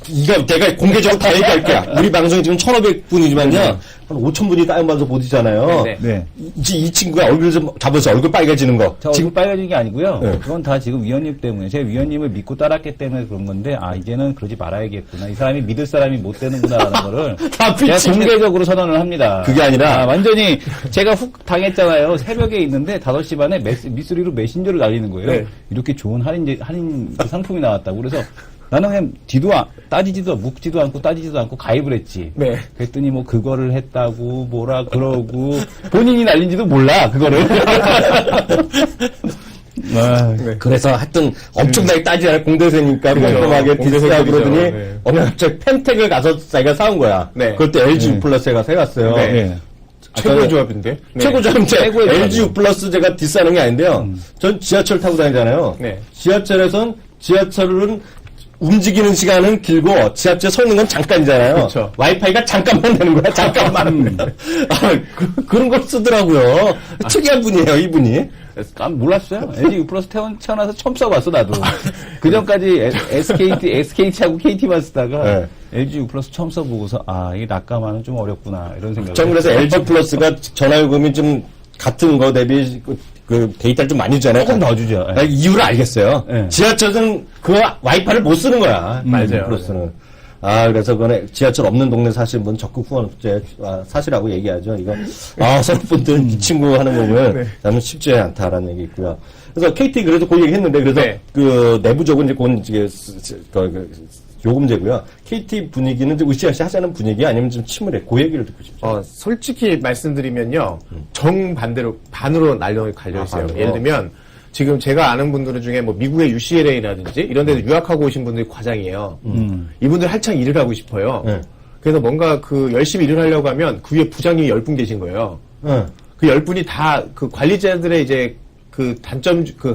이거 내가 공개적으로 다 얘기할게요. 우리 방송이 지금 1,500분이지만요. 한 5,000분이 다운받아서 보시잖아요. 네. 이 친구가 얼굴 좀 잡아서 얼굴 빨개지는 거. 지금 빨개지는 게 아니고요. 네. 그건 다 지금 위원님 때문에. 제가 위원님을 믿고 따랐기 때문에 그런 건데, 이제는 그러지 말아야겠구나. 이 사람이 믿을 사람이 못 되는구나라는 거를 제가 공개적으로 선언을 합니다. 그게 아니라. 완전히 제가 훅 당했잖아요. 새벽에 있는데 5시 반에 미쓰리로 메신저를 날리는 거예요. 네. 이렇게 좋은 할인 상품이 나왔다고. 그래서 나는 그냥 묵지도 않고 따지지도 않고 가입을 했지. 네. 그랬더니 그거를 했다고 뭐라 그러고 본인이 날린지도 몰라 그거를. 네. 그래서 하여튼 엄청나게 따지잖아요. 공대생이니까 꼼꼼하게 디스하고 그러더니 어느 날 갑자기 펜텍을 가서 자기가 사온 거야. 네. 그때 LG U 플러스가 사갔어요. 네. 최고의 조합인데? 네. 최고 조합인데 LG U 플러스 제가 디스하는 게 아닌데요. 전 지하철 타고 다니잖아요. 네. 지하철은 움직이는 시간은 길고 지하철에 서 있는 건 잠깐이잖아요. 그렇죠. 와이파이가 잠깐만 되는 거야. 잠깐만. 그런 걸 쓰더라고요. 특이한 분이에요, 이분이. 난 몰랐어요. LG U 플러스 태어나서 처음 써봤어, 나도. 그 전까지 SKT하고 KT만 쓰다가 LG U 플러스 처음 써보고서 이게 낙가만은 좀 어렵구나 이런 생각을. 전 그래서 LG 플러스가 전화요금이 좀 같은 거 대비 그 데이터를 좀 많이 주잖아요. 조금 더 주죠. 이유를 알겠어요. 지하철은 그 와이파이를 못 쓰는 거야. 맞아요. 플러스는. 그래서 그거는 지하철 없는 동네 사시는 분 적극 후원제 사시라고 얘기하죠. 이거 선생님분들 이 친구 하는 거 보면 나는 쉽지 않다라는 얘기 있고요. 그래서 KT 그래도 그 얘기 했는데 그래서 그 내부적으로 이제 요금제고요. KT 분위기는 좀 으쌰으쌰 하자는 분위기 아니면 좀 침울해. 그 얘기를 듣고 싶죠. 솔직히 말씀드리면요. 정반대로 반으로 갈려 있어요. 예를 들면 지금 제가 아는 분들 중에 미국의 UCLA라든지 이런 데서 유학하고 오신 분들이 과장이에요. 이분들 한창 일을 하고 싶어요. 그래서 뭔가 열심히 일을 하려고 하면 그 위에 부장님이 10분 계신 거예요. 그 10분이 다 관리자들의 이제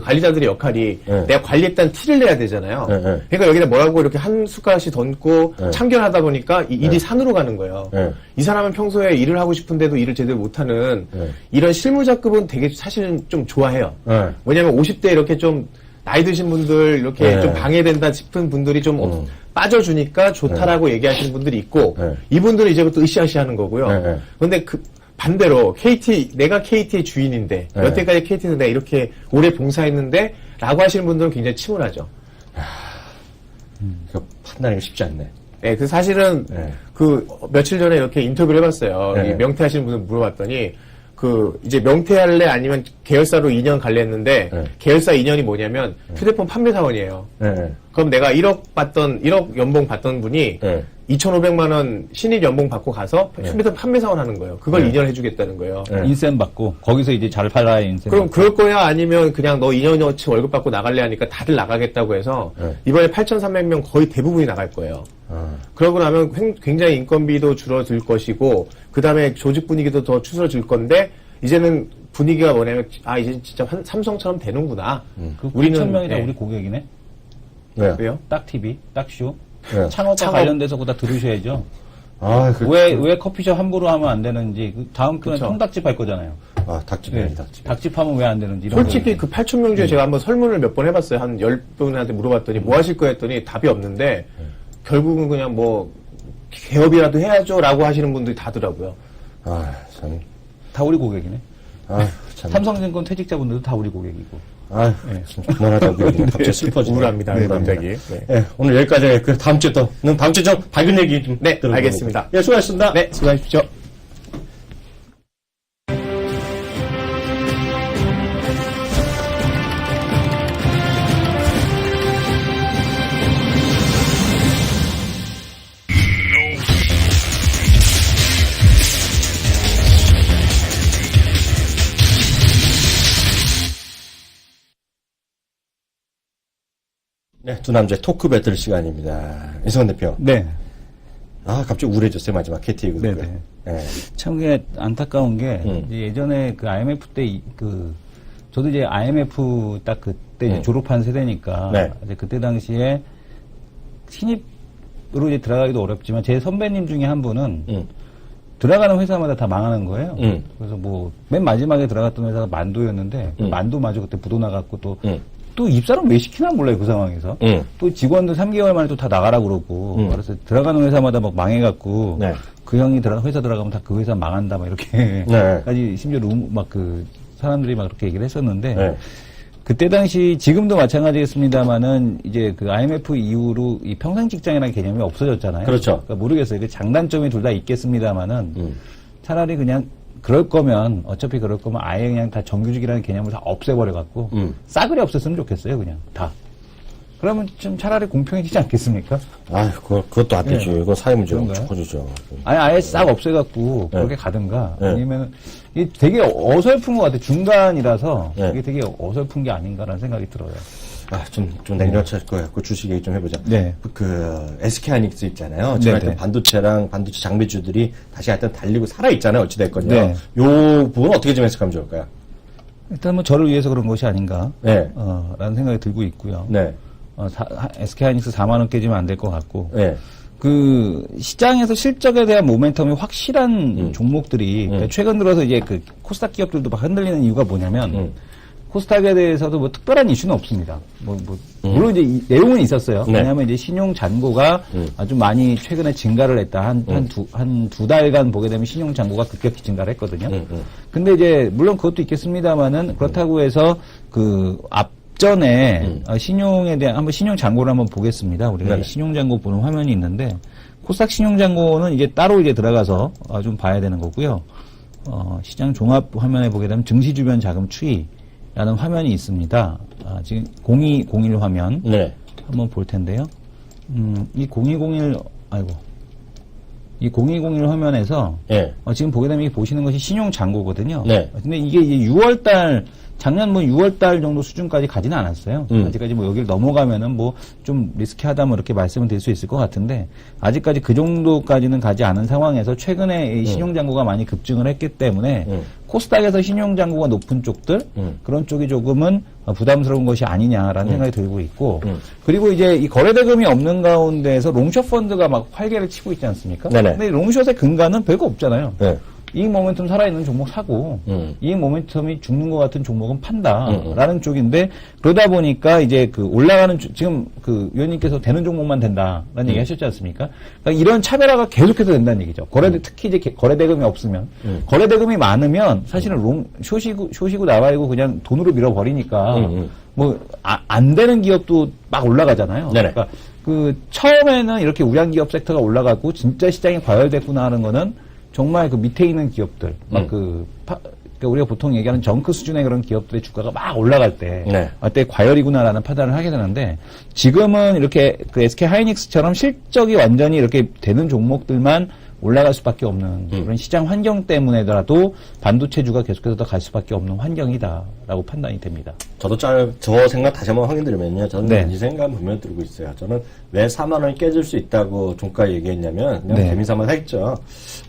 관리자들의 역할이 내가 관리했다는 티를 내야 되잖아요. 그러니까 여기다 뭐라고 이렇게 한 숟가락씩 던고 참견하다 보니까 이 일이 산으로 가는 거예요. 이 사람은 평소에 일을 하고 싶은데도 일을 제대로 못하는 이런 실무자급은 되게 사실은 좀 좋아해요. 왜냐면 50대 이렇게 좀 나이 드신 분들 이렇게 좀 방해된다 싶은 분들이 좀 빠져주니까 좋다라고 얘기하시는 분들이 있고 이분들은 이제부터 으쌰으쌰 하는 거고요. 근데 반대로 내가 KT의 주인인데 여태까지 KT에서 내가 이렇게 오래 봉사했는데 라고 하시는 분들은 굉장히 침울하죠. 이거 판단하기 쉽지 않네. 네, 사실은 며칠 전에 이렇게 인터뷰를 해봤어요. 명퇴하시는 분들 물어봤더니 이제 명퇴할래 아니면 계열사로 2년 갈래 했는데, 계열사 2년이 뭐냐면, 휴대폰 판매사원이에요. 그럼 내가 1억 연봉 받던 분이, 2,500만원 신입 연봉 받고 가서 휴대폰 판매사원 하는 거예요. 그걸 2년 해주겠다는 거예요. 인센 받고, 거기서 이제 잘 팔아야 인센 그럼 받고. 그럴 거야? 아니면 그냥 너 2년어치 월급 받고 나갈래 하니까 다들 나가겠다고 해서, 이번에 8,300명 거의 대부분이 나갈 거예요. 그러고 나면 굉장히 인건비도 줄어들 것이고, 그 다음에 조직 분위기도 더 추스러질 건데, 이제는 분위기가 뭐냐면, 이제 진짜 삼성처럼 되는구나. 우리는 9,000명이 다 우리 고객이네? 왜요? 딱 TV, 딱 쇼. 네. 창업과 관련돼서 그거 다 들으셔야죠. 왜 커피숍 함부로 하면 안 되는지, 다음 편에 통닭집 할 거잖아요. 닭집. 닭집 하면 왜 안 되는지. 솔직히 그 8,000명 중에 제가 한번 설문을 몇 번 해봤어요. 한 10분한테 물어봤더니 뭐 하실 거 했더니 답이 없는데, 결국은 그냥 개업이라도 해야죠 라고 하시는 분들이 다더라고요. 참. 다 우리 고객이네. 참. 삼성증권 퇴직자분들도 다 우리 고객이고. 그만하자고. 갑자기 슬퍼지네. 우울합니다. 갑자기. 오늘 여기까지 하겠고요. 다음 주에 다음 주에 좀 밝은 얘기 좀. 네, 알겠습니다. 수고하셨습니다. 네, 수고하십시오. 네, 두 남자의 토크 배틀 시간입니다. 이성원 대표. 네. 갑자기 우울해졌어요, 마지막 KT. 네네. 참, 그게 안타까운 게, 이제 예전에 그 IMF 때, 저도 이제 IMF 딱 그때 이제 졸업한 세대니까, 이제 그때 당시에 신입으로 이제 들어가기도 어렵지만, 제 선배님 중에 한 분은, 들어가는 회사마다 다 망하는 거예요. 그래서 맨 마지막에 들어갔던 회사가 만도였는데, 만도마저 그때 부도 나갔고 또 입사를 왜 시키나 몰라요, 그 상황에서. 또 직원들 3개월 만에 또 다 나가라고 그러고. 그래서 들어가는 회사마다 막 망해갖고. 그 형이 회사 들어가면 다 그 회사 망한다, 막 이렇게. 까지 심지어 사람들이 막 그렇게 얘기를 했었는데. 그때 당시, 지금도 마찬가지겠습니다만은 이제 그 IMF 이후로 이 평생 직장이라는 개념이 없어졌잖아요. 그렇죠. 그러니까 모르겠어요. 그 장단점이 둘 다 있겠습니다만은. 차라리 그냥 어차피 그럴 거면 아예 그냥 다 정규직이라는 개념을 다 없애버려갖고, 싸그리 없앴으면 좋겠어요, 그냥, 다. 그러면 좀 차라리 공평해지지 않겠습니까? 그것도 안 되죠. 이건 사회 문제가 커지죠. 아예 싹 없애갖고, 그렇게 가든가, 아니면, 이게 되게 어설픈 것 같아요. 중간이라서, 이게 되게 어설픈 게 아닌가라는 생각이 들어요. 좀 냉정할 거예요. 그 주식 얘기 좀 해보자. SK하이닉스 있잖아요. 지금 반도체랑 반도체 장비주들이 다시 하여튼 달리고 살아있잖아요. 어찌됐건요. 요 부분 어떻게 좀 해석하면 좋을까요? 일단 저를 위해서 그런 것이 아닌가. 라는 생각이 들고 있고요. SK하이닉스 4만원 깨지면 안 될 것 같고. 그 시장에서 실적에 대한 모멘텀이 확실한 종목들이 그러니까 최근 들어서 이제 그 코스닥 기업들도 막 흔들리는 이유가 뭐냐면 코스닥에 대해서도 특별한 이슈는 없습니다. 물론 이제 내용은 있었어요. 왜냐하면 이제 신용 잔고가 아주 많이 최근에 증가를 했다. 한 두 달간 보게 되면 신용 잔고가 급격히 증가를 했거든요. 근데 이제 물론 그것도 있겠습니다만은 그렇다고 해서 앞전에 신용에 대한 한번 신용 잔고를 한번 보겠습니다. 우리가 신용 잔고 보는 화면이 있는데 코스닥 신용 잔고는 이제 따로 이제 들어가서 좀 봐야 되는 거고요. 시장 종합 화면에 보게 되면 증시 주변 자금 추이 라는 화면이 있습니다. 지금 0201 화면. 한번 볼 텐데요. 이 0201 화면에서. 지금 보게 되면 보시는 것이 신용 잔고거든요. 근데 이게 이제 6월달, 작년 6월달 정도 수준까지 가지는 않았어요. 아직까지 여기를 넘어가면은 좀 리스키하다 이렇게 말씀을 드릴 수 있을 것 같은데, 아직까지 그 정도까지는 가지 않은 상황에서 최근에 이 신용 잔고가 많이 급증을 했기 때문에, 코스닥에서 신용 잔고가 높은 쪽들, 그런 쪽이 조금은 부담스러운 것이 아니냐라는 생각이 들고 있고, 그리고 이제 이 거래대금이 없는 가운데에서 롱숏 펀드가 막 활개를 치고 있지 않습니까? 근데 롱숏의 근간은 별거 없잖아요. 이익 모멘텀 살아있는 종목 사고, 이익 모멘텀이 죽는 것 같은 종목은 판다라는 쪽인데, 그러다 보니까 이제 올라가는, 지금 위원님께서 되는 종목만 된다라는 얘기 하셨지 않습니까? 그러니까 이런 차별화가 계속해서 된다는 얘기죠. 특히 이제 거래대금이 없으면, 거래대금이 많으면 사실은 쇼시고 나와이고 그냥 돈으로 밀어버리니까, 안 되는 기업도 막 올라가잖아요. 그러니까 처음에는 이렇게 우량 기업 섹터가 올라가고 진짜 시장이 과열됐구나 하는 거는 정말 밑에 있는 기업들, 그러니까 우리가 보통 얘기하는 정크 수준의 그런 기업들의 주가가 막 올라갈 때, 네. 때 과열이구나라는 판단을 하게 되는데, 지금은 이렇게 그 SK 하이닉스처럼 실적이 완전히 이렇게 되는 종목들만 올라갈 수밖에 없는 그런 시장 환경 때문에라도 반도체주가 계속해서 더 갈 수밖에 없는 환경이다라고 판단이 됩니다. 저도 저 생각 다시 한번 확인드리면요. 저는 네. 이 생각 분명히 들고 있어요. 저는 왜 4만 원이 깨질 수 있다고 종가 얘기했냐면 그냥 네. 재미삼아 했죠.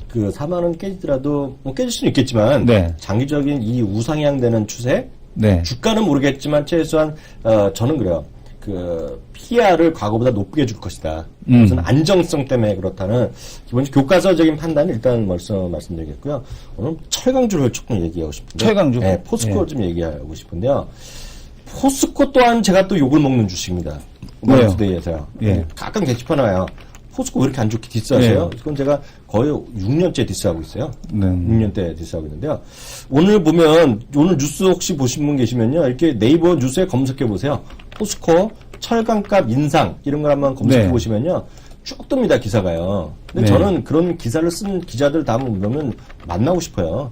그 4만 원 깨지더라도 뭐 깨질 수는 있겠지만 네. 장기적인 이 우상향되는 추세 네. 주가는 모르겠지만 최소한 저는 그래요. 그 PR을 과거보다 높게 줄 것이다. 그것은 안정성 때문에 그렇다는 기본적인 교과서적인 판단을 일단 말씀드리겠고요. 오늘 철강주를 조금 얘기하고 싶은데. 철강주? 네, 포스코 좀 얘기하고 싶은데요. 포스코 또한 제가 또 욕을 먹는 주식입니다. 왜요? 투데이에서요. 예. 가끔 게시판 와요. 포스코 왜 이렇게 안 좋게 디스하세요? 예. 그건 제가 거의 6년째 디스하고 있어요. 네. 6년째 디스하고 있는데요. 오늘 보면, 오늘 뉴스 혹시 보신 분 계시면요. 이렇게 네이버 뉴스에 검색해 보세요. 포스코 철강값 인상 이런 걸 한번 검색해 네. 보시면요. 쭉 뜹니다, 기사가요. 근데 네. 저는 그런 기사를 쓴 기자들 다 보면 만나고 싶어요.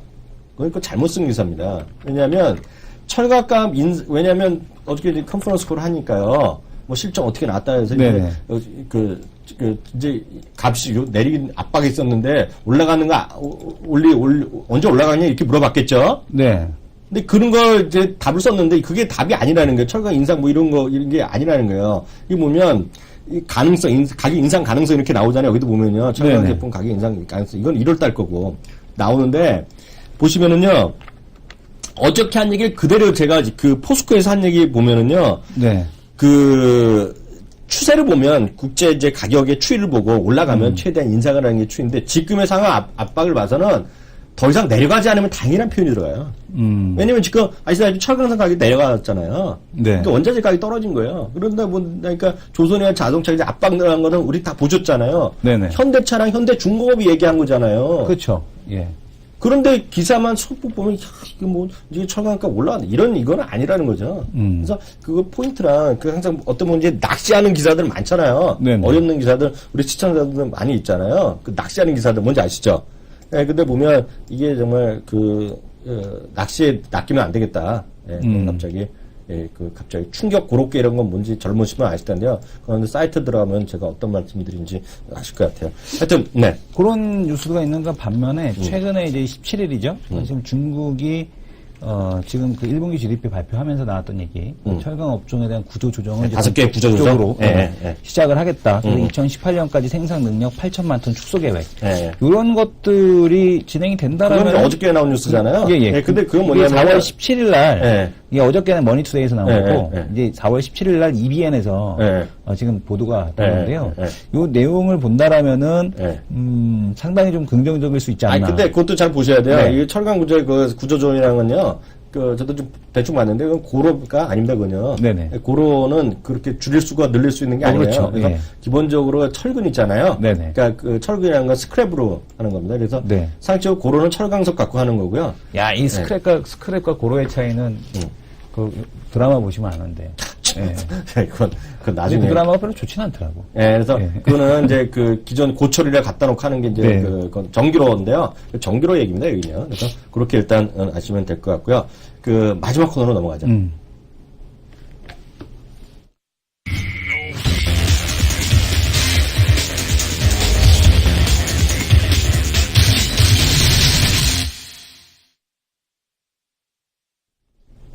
그러니까 잘못 쓴 기사입니다. 왜냐하면 철강값 왜냐하면 어저께 컨퍼런스 콜을 하니까요. 뭐 실적 어떻게 나왔다 해서 네네. 이제 값이 내리긴 압박이 있었는데 올라가는 거 언제 올라가냐 이렇게 물어봤겠죠. 네. 근데 그런 걸 이제 답을 썼는데 그게 답이 아니라는 거예요. 철강 인상 뭐 이런 게 아니라는 거예요. 이게 보면 이 가능성, 가격 인상 가능성 이렇게 나오잖아요. 여기도 보면요. 철강 네네. 제품 가격 인상 가능성 이건 1월 달 거고 나오는데 보시면은요. 어저께 한 얘기를 그대로 제가 그 포스코에서 한 얘기 보면은요. 네. 그 추세를 보면 국제 이제 가격의 추이를 보고 올라가면 최대한 인상을 하는 게 추인데 지금의 상황 압박을 봐서는 더 이상 내려가지 않으면 다행이라는 표현이 들어가요. 왜냐면 지금 아시다시피 철강산 가격이 내려갔잖아요. 네. 그러니까 원자재 가격이 떨어진 거예요. 그런다 보니까 조선이나 자동차 이제 압박 늘어난 거는 우리 다 보셨잖아요. 네네. 현대차랑 현대중공업이 얘기한 거잖아요. 그렇죠. 예. 그런데 기사만 속보 보면 이게 뭐 이게 철강값 올라간다 이거는 아니라는 거죠. 그래서 그거 포인트랑 그 항상 어떤 분 이제 낚시하는 기사들 많잖아요. 네네. 어렵는 기사들 우리 시청자들 많이 있잖아요. 그 낚시하는 기사들 뭔지 아시죠? 예, 근데 보면 이게 정말 낚시에 낚이면 안 되겠다. 예, 갑자기. 예, 갑자기 충격 고로케 이런 건 뭔지 젊으시면 아실 텐데요. 그런데 사이트 들어가면 제가 어떤 말씀드린지 아실 것 같아요. 하여튼, 네. 그런 뉴스가 있는가 반면에 최근에 이제 17일이죠. 지금 중국이 지금 그 1분기 GDP 발표하면서 나왔던 얘기, 철강 업종에 대한 구조 조정을 5개의 구조 조정 시작을 하겠다. 그래서 2018년까지 생산 능력 8천만 톤 축소 계획. 예. 이런 것들이 진행이 된다라면 그건 어저께 나온 뉴스잖아요. 예. 근데 그건 뭐냐면 4월 17일 날 예. 이게 어저께는 머니투데이에서 나온 거고 예. 이제 4월 17일 날 EBN에서 지금 보도가 되는데요. 이 내용을 본다라면은 상당히 좀 긍정적일 수 있지 않나. 근데 그것도 잘 보셔야 돼요. 네. 이 철강 구조조정이라는 건요. 저도 좀 대충 봤는데 그건 고로가 아닙니다, 그건요. 네네. 고로는 그렇게 줄일 수가 늘릴 수 있는 게 아니에요. 그렇죠. 그래서 예. 기본적으로 철근 있잖아요. 네네. 그러니까 그 철근이라는 건 스크랩으로 하는 겁니다. 그래서 네. 상적으로 고로는 철강석 갖고 하는 거고요. 야, 이 스크랩과 고로의 차이는 그 드라마 보시면 아는데. 예. 그건 그 나중에. 드라마가 별로 좋진 않더라고. 예, 그래서 그거는 이제 그 기존 고철이라 갖다 놓고 하는 게 이제 네. 그건 정기로인데요. 정기로 얘기입니다, 여기는요. 그래서 그렇게 일단 아시면 될 것 같고요. 그 마지막 코너로 넘어가죠.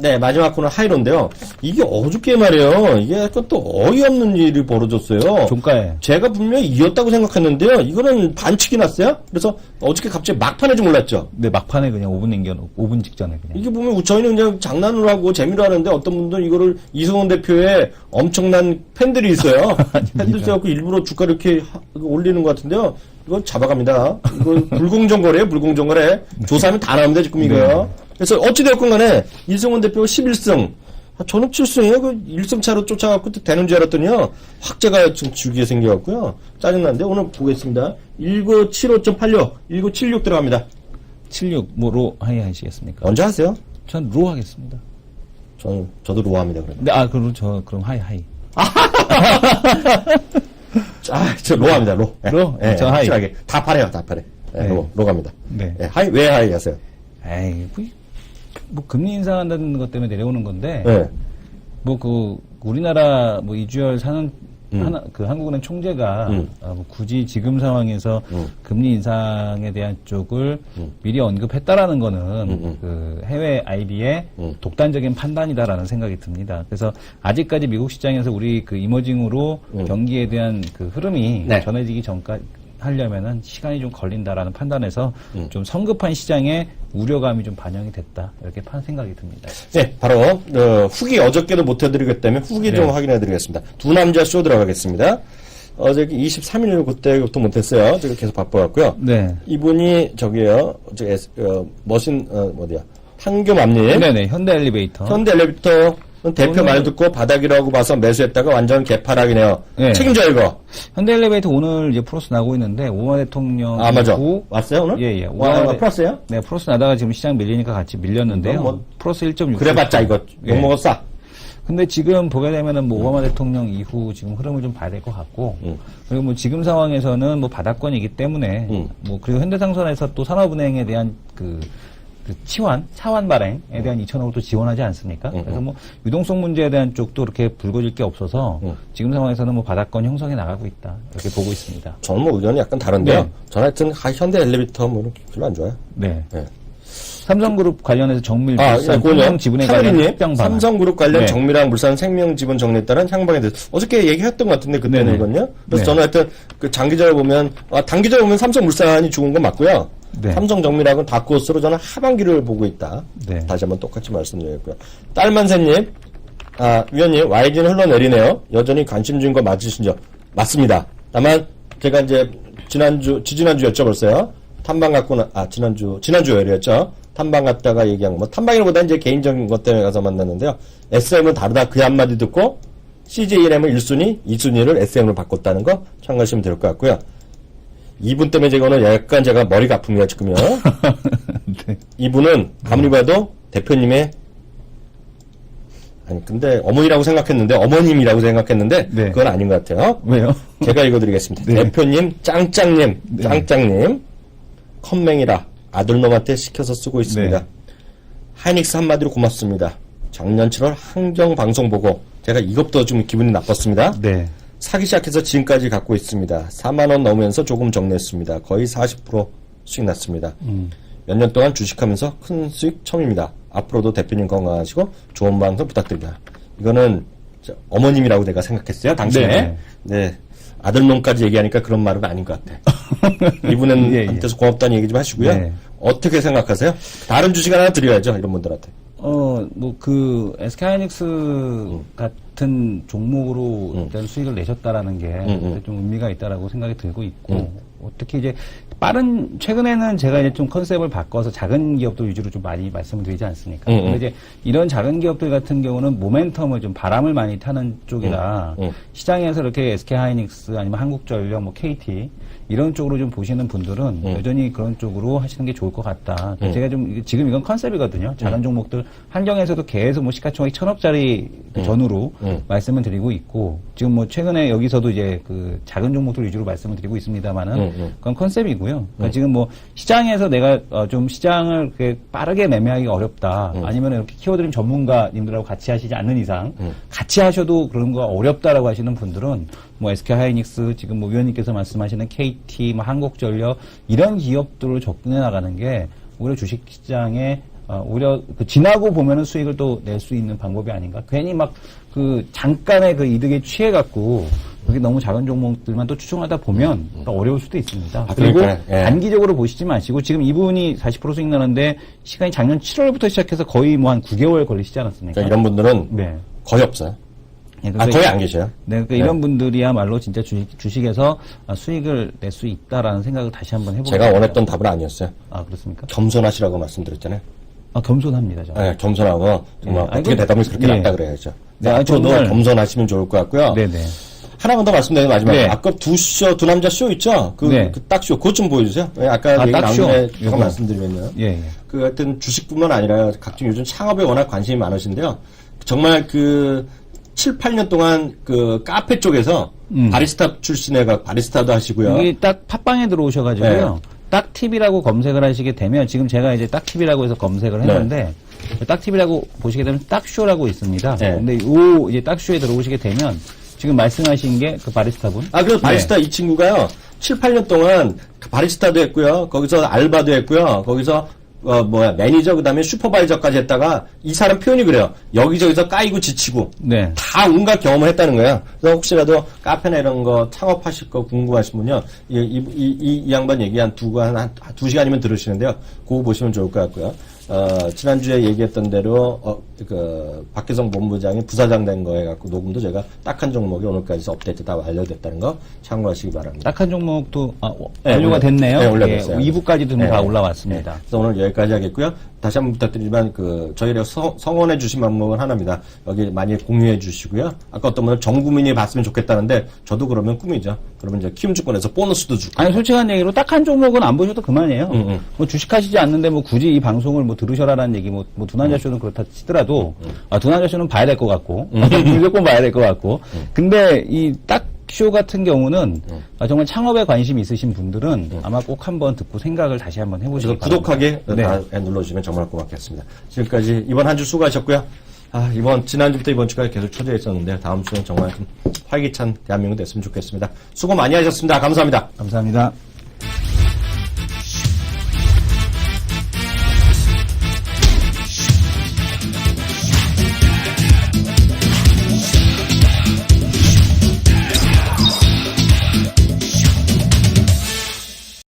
네, 마지막 코너 하이로인데요. 이게 어저께 말이에요. 이게 약간 또 어이없는 일이 벌어졌어요. 종가에. 제가 분명히 이었다고 생각했는데요. 이거는 반칙이 났어요. 그래서 어저께 갑자기 막판에 좀 올랐죠. 네, 막판에 그냥 5분 남겨놓고, 5분 직전에 그냥. 이게 보면 저희는 그냥 장난으로 하고 재미로 하는데 어떤 분들은 이거를 이승원 대표의 엄청난 팬들이 있어요. 팬들 있어갖고 일부러 주가를 이렇게 올리는 것 같은데요. 이거 잡아갑니다. 이거 불공정거래예요, 불공정거래. 조사하면 다 나옵니다, 지금 이거요. 그래서 어찌되었건 간에 이승원 대표가 11승. 저는 7승이에요. 그 1승 차로 쫓아갖고 또 되는 줄 알았더니요. 확제가 지금 주기에 생겨갖고요. 짜증나는데 오늘 보겠습니다. 1975.86, 1976 들어갑니다. 76, 로 하이 하시겠습니까? 언제 하세요? 전 로 하겠습니다. 저도 로합니다, 그러면. 네, 그럼 하이. 저 로합니다, 로. 로? 예, 저 하이. 확실하게. 다 파래요. 예, 네. 로 갑니다. 네. 예, 하이, 왜 하이 하세요? 에이, 뭐 금리 인상한다는 것 때문에 내려오는 건데, 네. 뭐 우리나라 이주열 한국은행 총재가 굳이 지금 상황에서 금리 인상에 대한 쪽을 미리 언급했다라는 거는 그 해외 IB의 독단적인 판단이다라는 생각이 듭니다. 그래서 아직까지 미국 시장에서 우리 그 이머징으로 경기에 대한 그 흐름이 네. 전해지기 전까지 하려면은 시간이 좀 걸린다라는 판단에서 좀 성급한 시장에 우려감이 좀 반영이 됐다 이렇게 생각이 듭니다. 네, 바로 후기 어저께도 못 해드리기 때문에 후기 좀 확인해드리겠습니다. 두 남자 쇼 들어가겠습니다. 어제 23일 그때부터 못했어요. 제가 계속 바빠갖고요. 네. 이분이 저기요, 황교맘님. 네네, 현대 엘리베이터. 대표 말 듣고 바닥이라고 봐서 매수했다가 완전 개파락이네요. 네. 책임져 이거. 현대 엘리베이터 오늘 이제 플러스 나고 있는데 오바마 대통령 맞아. 왔어요 오늘? 예. 오바마 플러스요? 네, 플러스 나다가 지금 시장 밀리니까 같이 밀렸는데요. 플러스 1.6. 그래봤자 이거 못 먹었어. 근데 지금 보게 되면은 오바마 대통령 이후 지금 흐름을 좀 봐야 될 것 같고 그리고 지금 상황에서는 바닥권이기 때문에 그리고 현대상선에서 또 산업은행에 대한 차환 발행에 대한 2,000억을 또 지원하지 않습니까? 그래서 유동성 문제에 대한 쪽도 그렇게 불거질 게 없어서 지금 상황에서는 바닥권 형성해 나가고 있다. 이렇게 보고 있습니다. 저는 의견이 약간 다른데요. 네. 저는 하여튼 현대 엘리베이터 별로 안 좋아요. 네. 삼성그룹 관련해서 정밀물산 생명지분에 관련 협정 방안. 삼성그룹 관련 정밀한 물산 생명지분 정리에 따른 향방에 대해서 어저께 얘기했던 것 같은데 그때는 이건요. 그래서 저는 하여튼 단기적으로 보면 단기적으로 보면 삼성물산이 죽은 건 맞고요. 네. 삼성정밀학은 다크호스로 저는 하반기를 보고 있다. 네. 다시 한번 똑같이 말씀드리겠고요. 딸만세님, 위원님, YG는 흘러내리네요. 여전히 관심 주인 거 맞으신죠? 맞습니다. 다만, 제가 이제, 지지난주 여쭤봤어요. 탐방 갖고는, 지난주 월요일이었죠. 탐방 갔다가 얘기한 거, 탐방이보다 이제 개인적인 것 때문에 가서 만났는데요. SM은 다르다 그 한마디 듣고, CJNM을 1순위, 2순위를 SM으로 바꿨다는 거 참고하시면 될 것 같고요. 이분 때문에 제가 머리가 아픕니다, 지금요. 네. 이분은 아무리 봐도 대표님의, 근데 어머니라고 생각했는데, 어머님이라고 생각했는데, 네. 그건 아닌 것 같아요. 왜요? 제가 읽어드리겠습니다. 네. 대표님, 짱짱님, 짱짱님, 컴맹이라 아들놈한테 시켜서 쓰고 있습니다. 네. 하이닉스 한마디로 고맙습니다. 작년 7월 한경방송 보고, 제가 이것도 좀 기분이 나빴습니다. 네. 사기 시작해서 지금까지 갖고 있습니다. 4만원 넘으면서 조금 정리했습니다. 거의 40% 수익 났습니다. 몇 년 동안 주식하면서 큰 수익 처음입니다. 앞으로도 대표님 건강하시고 좋은 방송 부탁드립니다. 이거는 어머님이라고 내가 생각했어요. 당시에. 네. 아들놈까지 얘기하니까 그런 말은 아닌 것 같아요. 이분은 한테서 고맙다는 얘기 좀 하시고요. 네. 어떻게 생각하세요? 다른 주식 하나 드려야죠. 이런 분들한테. SK하이닉스 같은 종목으로 일단 수익을 내셨다라는 게 좀 의미가 있다라고 생각이 들고 있고, 특히 이제 최근에는 제가 이제 좀 컨셉을 바꿔서 작은 기업들 위주로 좀 많이 말씀을 드리지 않습니까? 근데 이제 이런 작은 기업들 같은 경우는 모멘텀을 좀 바람을 많이 타는 쪽이라 시장에서 이렇게 SK하이닉스 아니면 한국전력, KT 이런 쪽으로 좀 보시는 분들은 여전히 그런 쪽으로 하시는 게 좋을 것 같다. 제가 지금 이건 컨셉이거든요. 작은 종목들 한경에서도 계속 시가총액 1,000억짜리 전후로 말씀을 드리고 있고, 지금 최근에 여기서도 이제 작은 종목들 위주로 말씀을 드리고 있습니다만은 그건 컨셉이고요. 그러니까 지금 시장에서 내가 좀 시장을 빠르게 매매하기가 어렵다. 아니면 이렇게 키워드림 전문가님들하고 같이 하시지 않는 이상 같이 하셔도 그런 거 어렵다라고 하시는 분들은 SK하이닉스 지금 위원님께서 말씀하시는 KT, 한국전력 이런 기업들을 접근해 나가는 게 오히려 주식시장에 오히려 지나고 보면은 수익을 또 낼 수 있는 방법이 아닌가. 괜히 잠깐의 이득에 취해갖고 그게 너무 작은 종목들만 또 추종하다 보면 또 어려울 수도 있습니다. 그리고 단기적으로 보시지 마시고 지금 이분이 40% 수익 나는데 시간이 작년 7월부터 시작해서 거의 한 9개월 걸리시지 않았습니까? 그러니까 이런 분들은 거의 없어요. 네, 거의 안 계셔요. 네, 그러니까 이런 분들이야말로 진짜 주식에서 수익을 낼 수 있다라는 생각을 다시 한번 해보고. 제가 원했던 답은 아니었어요. 그렇습니까? 겸손하시라고 말씀드렸잖아요. 겸손합니다, 저는. 네, 겸손하고 정말 어떻게 대답을 그렇게 낫다 그래야죠. 네, 앞으로도 겸손하시면 좋을 것 같고요. 네네. 하나만 더 말씀드리면 마지막에 아까 두 남자 쇼 있죠? 그 딱 쇼 그것 좀 보여주세요. 아까 얘기 나온 김에 말씀드리면요. 하여튼 주식뿐만 아니라 각종 요즘 창업에 워낙 관심이 많으신데요. 정말 7, 8년 동안 카페 쪽에서 바리스타 출신의 바리스타도 하시고요. 이게 딱 팟빵에 들어오셔가지고요. 딱TV라고 검색을 하시게 되면 지금 제가 이제 딱TV라고 해서 검색을 했는데 딱TV라고 보시게 되면 딱쇼라고 있습니다. 근데 이 이제 딱쇼에 들어오시게 되면 지금 말씀하신 게 그 바리스타분? 그래서 바리스타 이 친구가요, 7, 8년 동안 바리스타도 했고요, 거기서 알바도 했고요, 거기서 매니저, 그 다음에 슈퍼바이저까지 했다가, 이 사람 표현이 그래요. 여기저기서 까이고 지치고, 다 온갖 경험을 했다는 거예요. 그래서 혹시라도 카페나 이런 거 창업하실 거 궁금하신 분요, 이 양반 얘기 한 2시간이면 들으시는데요. 그거 보시면 좋을 것 같고요. 지난주에 얘기했던 대로, 박혜성 본부장이 부사장 된 거에 갖고 녹음도 제가 딱한 종목이 오늘까지 업데이트 다 완료됐다는 거 참고하시기 바랍니다. 딱한 종목도, 완료가 됐네요. 네, 올라갔어요. 2부까지도 다 올라왔습니다. 그래서 오늘 여기까지 하겠고요. 다시 한번 부탁드리지만, 저희가 성원해 주신 방법은 하나입니다. 여기 많이 공유해 주시고요. 아까 어떤 분은 전 국민이 봤으면 좋겠다는데, 저도 그러면 꿈이죠. 그러면 이제 키움증권에서 보너스도 주고. 아니, 솔직한 얘기로 딱 한 종목은 안 보셔도 그만이에요. 뭐 주식하시지 않는데 뭐 굳이 이 방송을 뭐 들으셔라라는 얘기, 뭐 두난자쇼는 그렇다 치더라도, 두난자쇼는 봐야 될 것 같고, 무조건 봐야 될 것 같고. 근데 이 쇼 같은 경우는 정말 창업에 관심이 있으신 분들은 아마 꼭 한번 듣고 생각을 다시 한번 해보시기 바랍니다. 구독하게 눌러주시면 정말 고맙겠습니다. 지금까지 이번 한 주 수고하셨고요. 지난주부터 이번 주까지 계속 초대해 있었는데 다음 주는 정말 좀 활기찬 대한민국 됐으면 좋겠습니다. 수고 많이 하셨습니다. 감사합니다. 감사합니다.